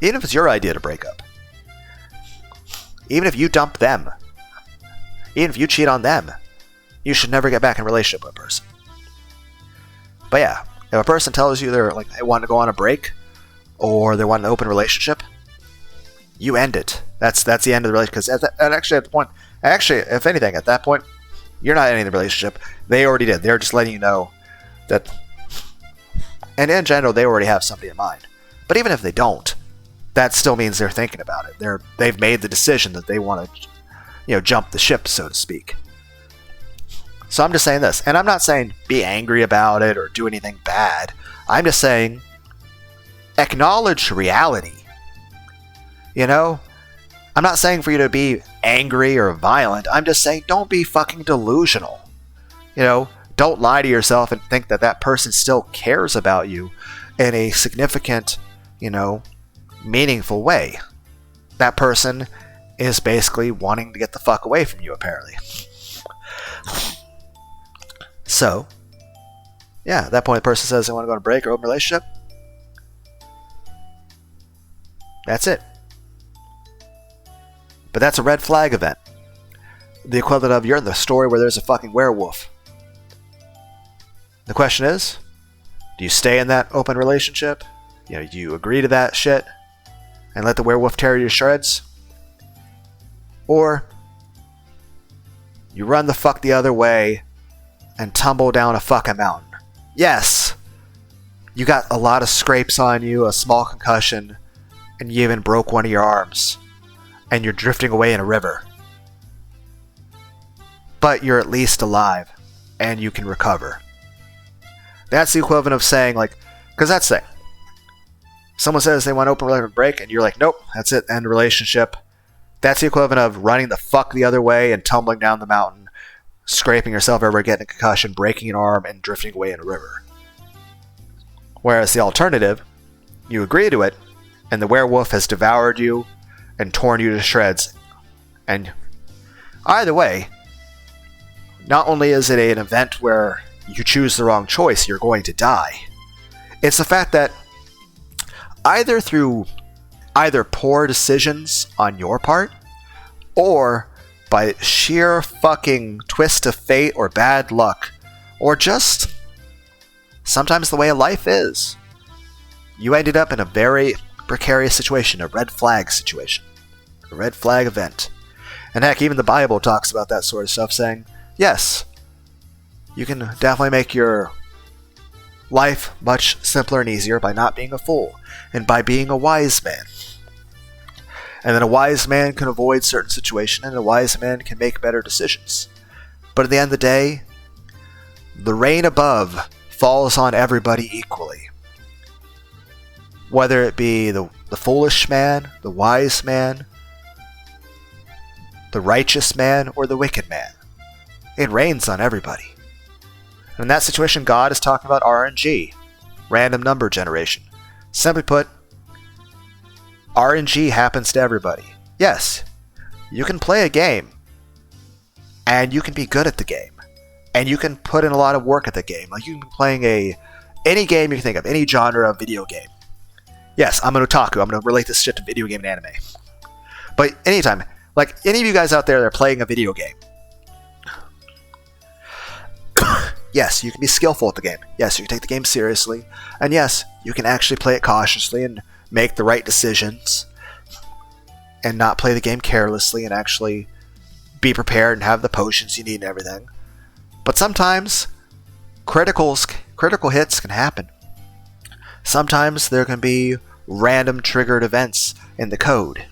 even if it's your idea to break up, even if you dump them, even if you cheat on them, you should never get back in a relationship with a person. But yeah, if a person tells you they want to go on a break or they want an open relationship, you end it. That's the end of the relationship. Because if anything, at that point, you're not ending the relationship. They already did. They're just letting you know that, and in general, they already have somebody in mind. But even if they don't, that still means they're thinking about it. They've made the decision that they want to, jump the ship, so to speak. So I'm just saying this, and I'm not saying be angry about it or do anything bad. I'm just saying acknowledge reality. I'm not saying for you to be angry or violent. I'm just saying don't be fucking delusional. Don't lie to yourself and think that person still cares about you in a significant, meaningful way. That person is basically wanting to get the fuck away from you, apparently. So, yeah, at that point the person says they want to go on a break or open relationship. That's it. But that's a red flag event. The equivalent of you're in the story where there's a fucking werewolf. The question is, do you stay in that open relationship? Do you agree to that shit and let the werewolf tear you to shreds? Or you run the fuck the other way and tumble down a fucking mountain. Yes, you got a lot of scrapes on you, a small concussion, and you even broke one of your arms, and you're drifting away in a river. But you're at least alive, and you can recover. That's the equivalent of saying, because that's the thing. Someone says they want to open relationship break, and you're like, nope, that's it, end relationship. That's the equivalent of running the fuck the other way and tumbling down the mountain, scraping yourself over, getting a concussion, breaking an arm, and drifting away in a river. Whereas the alternative, you agree to it, and the werewolf has devoured you and torn you to shreds. And either way, not only is it an event where you choose the wrong choice, you're going to die. It's the fact that either through poor decisions on your part, or by sheer fucking twist of fate or bad luck, or just sometimes the way of life is, you ended up in a very precarious situation, a red flag situation, a red flag event. And heck, even the Bible talks about that sort of stuff, saying, yes, you can definitely make your life much simpler and easier by not being a fool, and by being a wise man. And then a wise man can avoid certain situations, and a wise man can make better decisions. But at the end of the day, the rain above falls on everybody equally. Whether it be the foolish man, the wise man, the righteous man, or the wicked man. It rains on everybody. And in that situation, God is talking about RNG, random number generation. Simply put, RNG happens to everybody. Yes, you can play a game, and you can be good at the game, and you can put in a lot of work at the game. Like, you can be playing any game you can think of, any genre of video game. Yes, I'm an otaku. I'm going to relate this shit to video game and anime. But anytime, like, any of you guys out there that are playing a video game, yes, you can be skillful at the game. Yes, you can take the game seriously. And yes, you can actually play it cautiously and make the right decisions and not play the game carelessly and actually be prepared and have the potions you need and everything. But sometimes critical hits can happen. Sometimes there can be random triggered events in the code.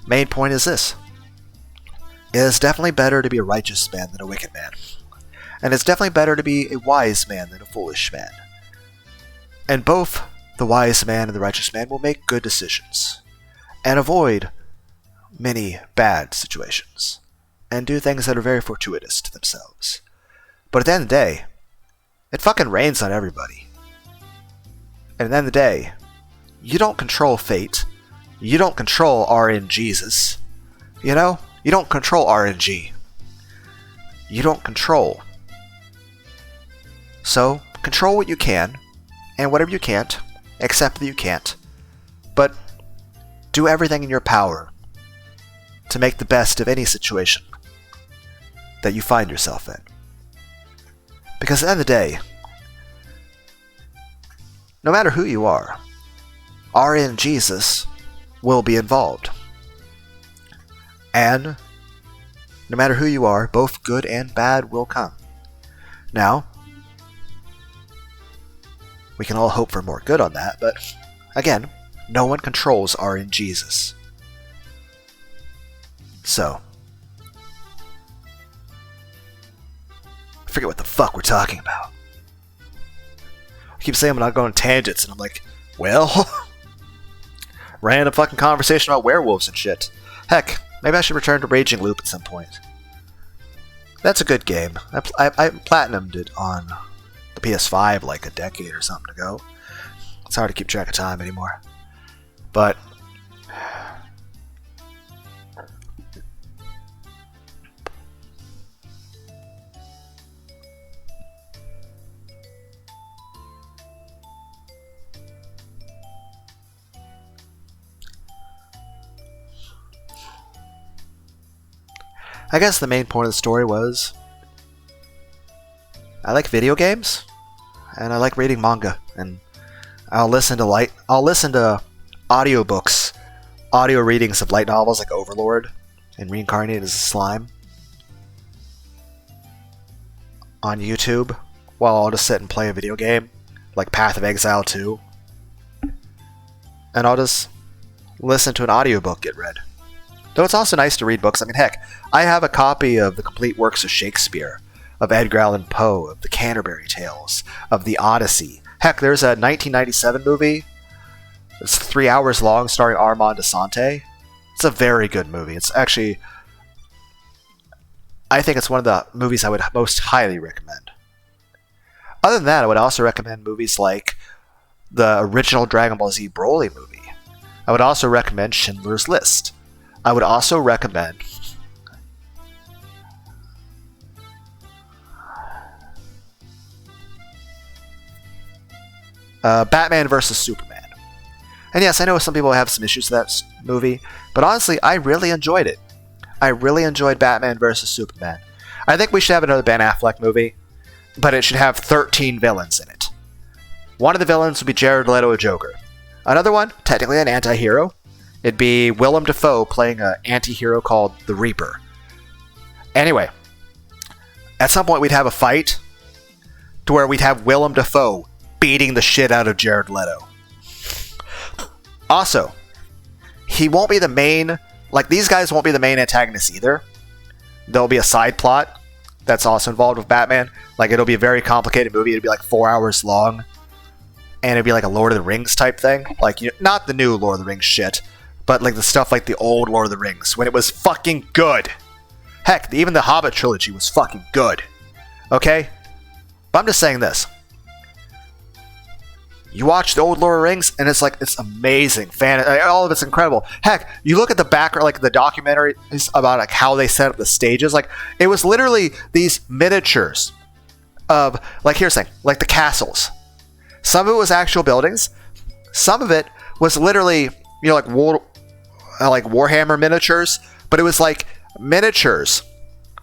Main point is this. It is definitely better to be a righteous man than a wicked man. And it's definitely better to be a wise man than a foolish man. And both the wise man and the righteous man will make good decisions and avoid many bad situations and do things that are very fortuitous to themselves. But at the end of the day, it fucking rains on everybody. And at the end of the day, you don't control fate. You don't control RNGesus. You know? You don't control RNG. You don't control. So, control what you can, and whatever you can't, accept that you can't. But do everything in your power to make the best of any situation that you find yourself in. Because at the end of the day, no matter who you are, RNGesus will be involved. And no matter who you are, both good and bad will come. Now, we can all hope for more good on that, but again, no one controls RNGesus. So, I forget what the fuck we're talking about. I keep saying I'm not going on tangents, and I'm like, well, random fucking conversation about werewolves and shit. Heck, maybe I should return to Raging Loop at some point. That's a good game. I platinumed it on the PS5 like a decade or something ago. It's hard to keep track of time anymore. But I guess the main point of the story was I like video games and I like reading manga, and I'll listen to audiobooks, audio readings of light novels like Overlord and Reincarnated as a Slime on YouTube while I'll just sit and play a video game like Path of Exile 2, and I'll just listen to an audiobook get read. Though it's also nice to read books. I mean, heck, I have a copy of the complete works of Shakespeare, of Edgar Allan Poe, of the Canterbury Tales, of the Odyssey. Heck, there's a 1997 movie. It's 3 hours long, starring Armand Assante. It's a very good movie. It's actually, I think it's one of the movies I would most highly recommend. Other than that, I would also recommend movies like the original Dragon Ball Z Broly movie. I would also recommend Schindler's List. I would also recommend Batman vs. Superman. And yes, I know some people have some issues with that movie, but honestly, I really enjoyed it. I really enjoyed Batman vs. Superman. I think we should have another Ben Affleck movie, but it should have 13 villains in it. One of the villains would be Jared Leto, a Joker. Another one, technically an anti-hero, it'd be Willem Dafoe playing an anti-hero called the Reaper. Anyway, at some point we'd have a fight to where we'd have Willem Dafoe beating the shit out of Jared Leto. Also, he won't be the main, like these guys won't be the main antagonists either. There'll be a side plot that's also involved with Batman. Like it'll be a very complicated movie. It'll be like 4 hours long. And it'd be like a Lord of the Rings type thing. Like, not the new Lord of the Rings shit, but like the stuff like the old Lord of the Rings, when it was fucking good. Heck, even the Hobbit trilogy was fucking good. Okay? But I'm just saying this. You watch the old Lord of the Rings, and it's like, it's amazing. All of it's incredible. Heck, you look at the background, like the documentary about like how they set up the stages. Like, it was literally these miniatures of, like, here's the thing, like the castles. Some of it was actual buildings. Some of it was literally, like Warhammer miniatures, but it was like miniatures,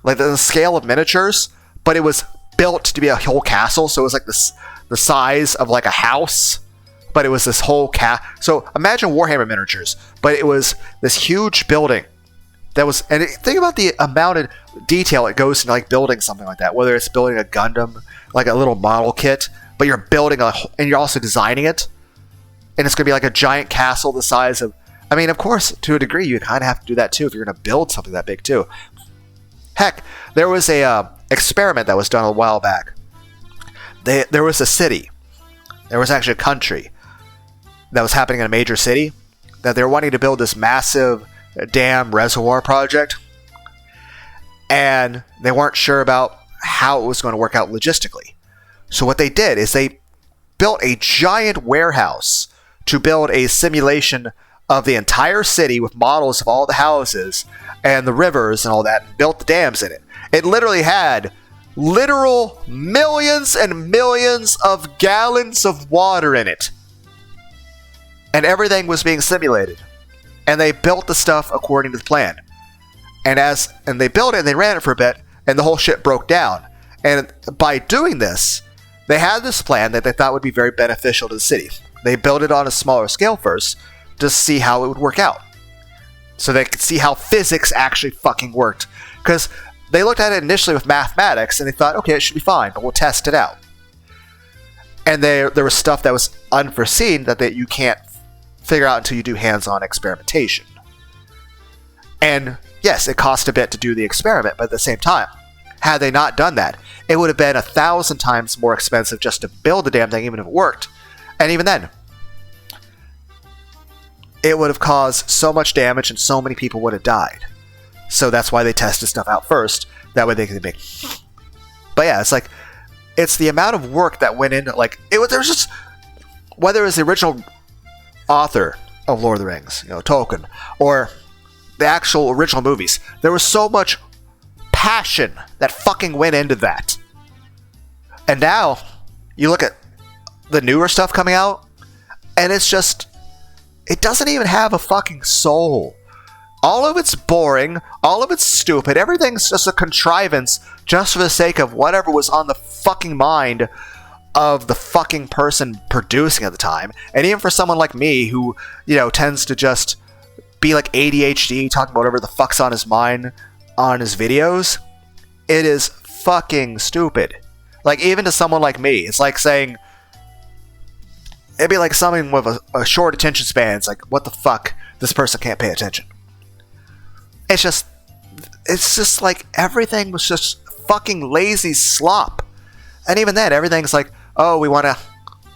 like the scale of miniatures, but it was built to be a whole castle. So it was like the size of like a house, but it was this whole so imagine Warhammer miniatures, but it was this huge building that was, and think about the amount of detail it goes into like building something like that, whether it's building a Gundam, like a little model kit, but you're building and you're also designing it, and it's going to be like a giant castle the size of, I mean, of course, to a degree, you kind of have to do that too if you're going to build something that big too. Heck, there was a experiment that was done a while back. There was a city. There was actually a country that was happening in a major city that they were wanting to build this massive dam reservoir project. And they weren't sure about how it was going to work out logistically. So what they did is they built a giant warehouse to build a simulation of the entire city with models of all the houses and the rivers and all that, and built the dams in it. It literally had literal millions and millions of gallons of water in it. And everything was being simulated. And they built the stuff according to the plan. And they built it and they ran it for a bit, and the whole shit broke down. And by doing this, they had this plan that they thought would be very beneficial to the city. They built it on a smaller scale first to see how it would work out. So they could see how physics actually fucking worked. Because they looked at it initially with mathematics and they thought, okay, it should be fine, but we'll test it out. And there was stuff that was unforeseen that you can't figure out until you do hands-on experimentation. And yes, it cost a bit to do the experiment, but at the same time, had they not done that, it would have been 1,000 times more expensive just to build the damn thing, even if it worked. And even then, it would have caused so much damage and so many people would have died. So that's why they tested stuff out first. That way they could make. But yeah, it's the amount of work that went into, like, there was just, whether it was the original author of Lord of the Rings, Tolkien, or the actual original movies, there was so much passion that fucking went into that. And now you look at the newer stuff coming out, and it's just, it doesn't even have a fucking soul. All of it's boring, all of it's stupid, everything's just a contrivance just for the sake of whatever was on the fucking mind of the fucking person producing at the time. And even for someone like me who, tends to just be like ADHD, talking about whatever the fuck's on his mind on his videos, it is fucking stupid. Like, even to someone like me, it's like saying, it'd be like someone with a short attention span. It's like, what the fuck? This person can't pay attention. It's just like everything was just fucking lazy slop. And even then, everything's like, oh, we want to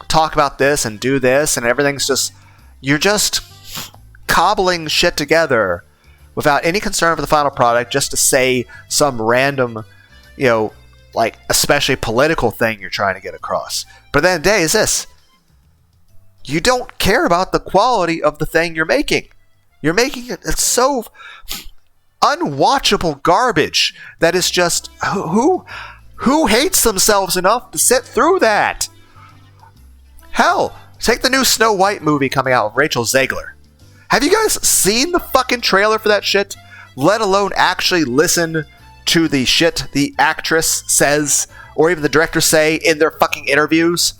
talk about this and do this, and everything's just, you're just cobbling shit together without any concern for the final product, just to say some random, like, especially political thing you're trying to get across. But at the end of the day is this: you don't care about the quality of the thing you're making. You're making it's so unwatchable garbage that is just, who hates themselves enough to sit through that? Hell, take the new Snow White movie coming out with Rachel Zegler. Have you guys seen the fucking trailer for that shit? Let alone actually listen to the shit the actress says, or even the director say in their fucking interviews?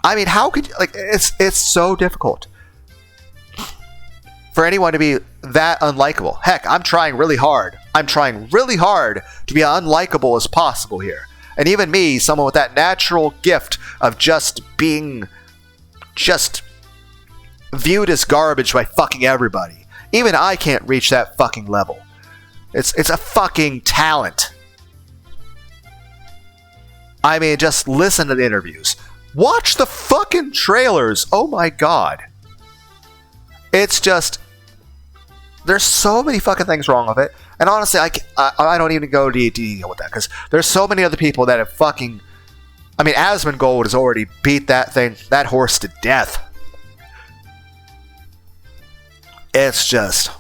I mean, how could you, like, it's so difficult for anyone to be that unlikable. Heck, I'm trying really hard. I'm trying really hard to be unlikable as possible here. And even me, someone with that natural gift of just being viewed as garbage by fucking everybody, even I can't reach that fucking level. It's a fucking talent. I mean, just listen to the interviews. Watch the fucking trailers. Oh my god. It's just, there's so many fucking things wrong with it. And honestly, I don't even go to detail with that, because there's so many other people that have fucking I mean, Asmongold has already beat that horse to death. It's just...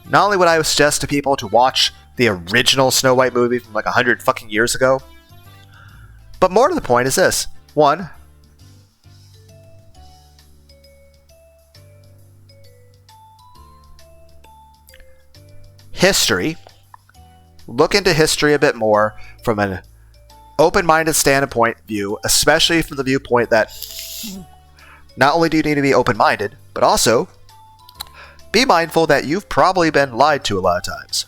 Not only would I suggest to people to watch the original Snow White movie from like 100 fucking years ago, but more to the point is this. One, history. Look into history a bit more from an open-minded standpoint view, especially from the viewpoint that not only do you need to be open-minded, but also be mindful that you've probably been lied to a lot of times.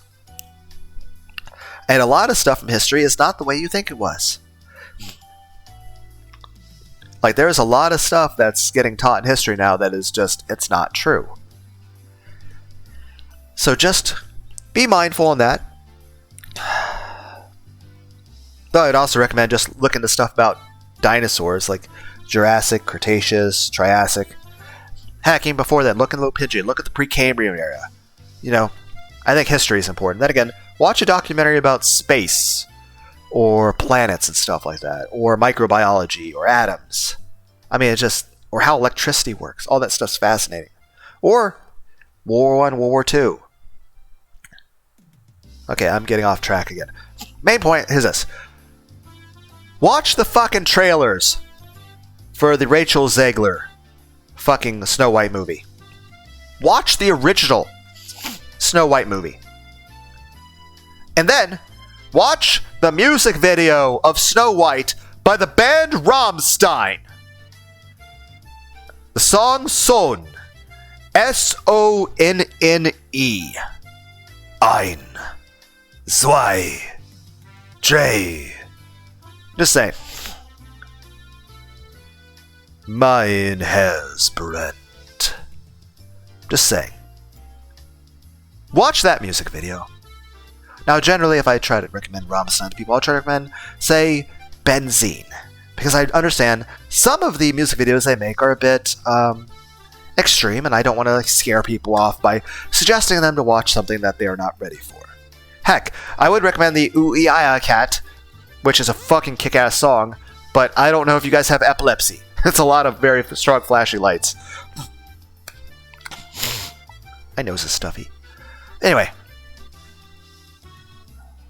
And a lot of stuff from history is not the way you think it was. Like, there's a lot of stuff that's getting taught in history now that is just, it's not true. So just be mindful on that. Though I'd also recommend just looking into stuff about dinosaurs, like Jurassic, Cretaceous, Triassic. Heck, even before that, look in the Little Pigeon, look at the Precambrian era. You know, I think history is important. Then again, watch a documentary about space, or planets and stuff like that, or microbiology, or atoms. I mean, it's just, or how electricity works. All that stuff's fascinating. Or World War I, World War II. Okay, I'm getting off track again. Main point is this. Watch the fucking trailers for the Rachel Zegler fucking Snow White movie. Watch the original Snow White movie. And then watch the music video of Snow White by the band Rammstein. The song Sonne. Sonne. Ein. Zwei. Drei. Just saying. Mein Herz brennt. Just saying. Watch that music video. Now, generally, if I try to recommend Rammstein to people, I'll try to recommend, say, Benzene. Because I understand some of the music videos they make are a bit extreme, and I don't want to scare people off by suggesting them to watch something that they are not ready for. Heck, I would recommend the Ooh-Ee-Ah Cat, which is a fucking kick-ass song, but I don't know if you guys have epilepsy. It's a lot of very strong flashy lights. My nose is stuffy. Anyway.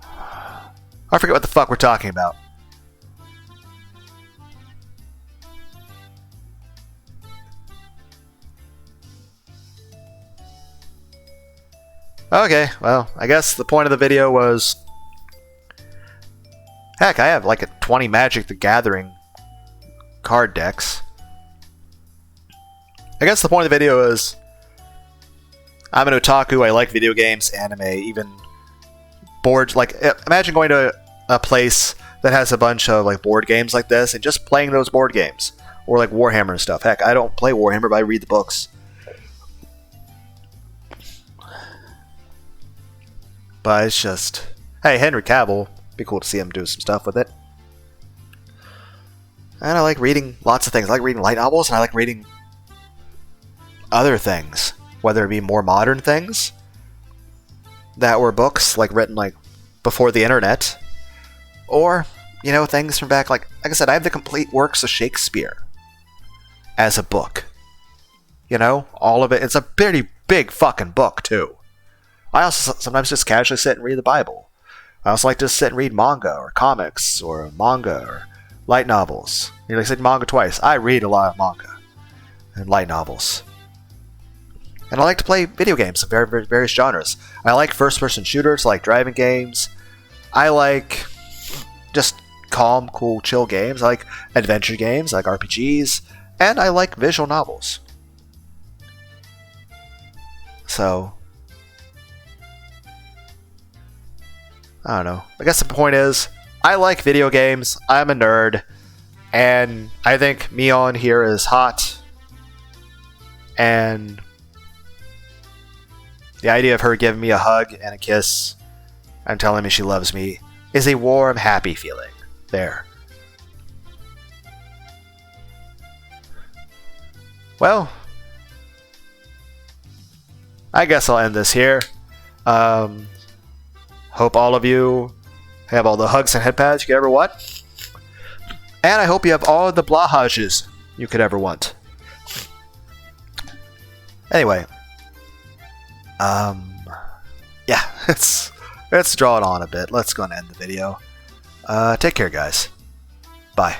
I forget what the fuck we're talking about. Okay, well, I guess the point of the video was... Heck, I have like a 20 Magic the Gathering card decks. I guess the point of the video is... I'm an otaku, I like video games, anime, even boards. Like, imagine going to a place that has a bunch of like board games like this and just playing those board games. Or like Warhammer and stuff. Heck, I don't play Warhammer, but I read the books. But it's just... Hey, Henry Cavill. Be cool to see him do some stuff with it. And I like reading lots of things. I like reading light novels, and I like reading other things. Whether it be more modern things that were books, like written like before the internet. Or, you know, things from back, like I said, I have the complete works of Shakespeare as a book. You know, all of it. It's a pretty big fucking book, too. I also sometimes just casually sit and read the Bible. I also like to sit and read manga or comics or manga or light novels. You know, I said manga twice. I read a lot of manga and light novels. And I like to play video games of various genres. I like first-person shooters, I like driving games. I like just calm, cool, chill games. I like adventure games, I like RPGs. And I like visual novels. So... I don't know. I guess the point is, I like video games, I'm a nerd, and I think Mion here is hot, and the idea of her giving me a hug and a kiss and telling me she loves me is a warm, happy feeling. There. Well, I guess I'll end this here. Hope all of you have all the hugs and head pads you could ever want. And I hope you have all the blahages you could ever want. Anyway. Yeah, let's draw it on a bit. Let's go and end the video. Take care, guys. Bye.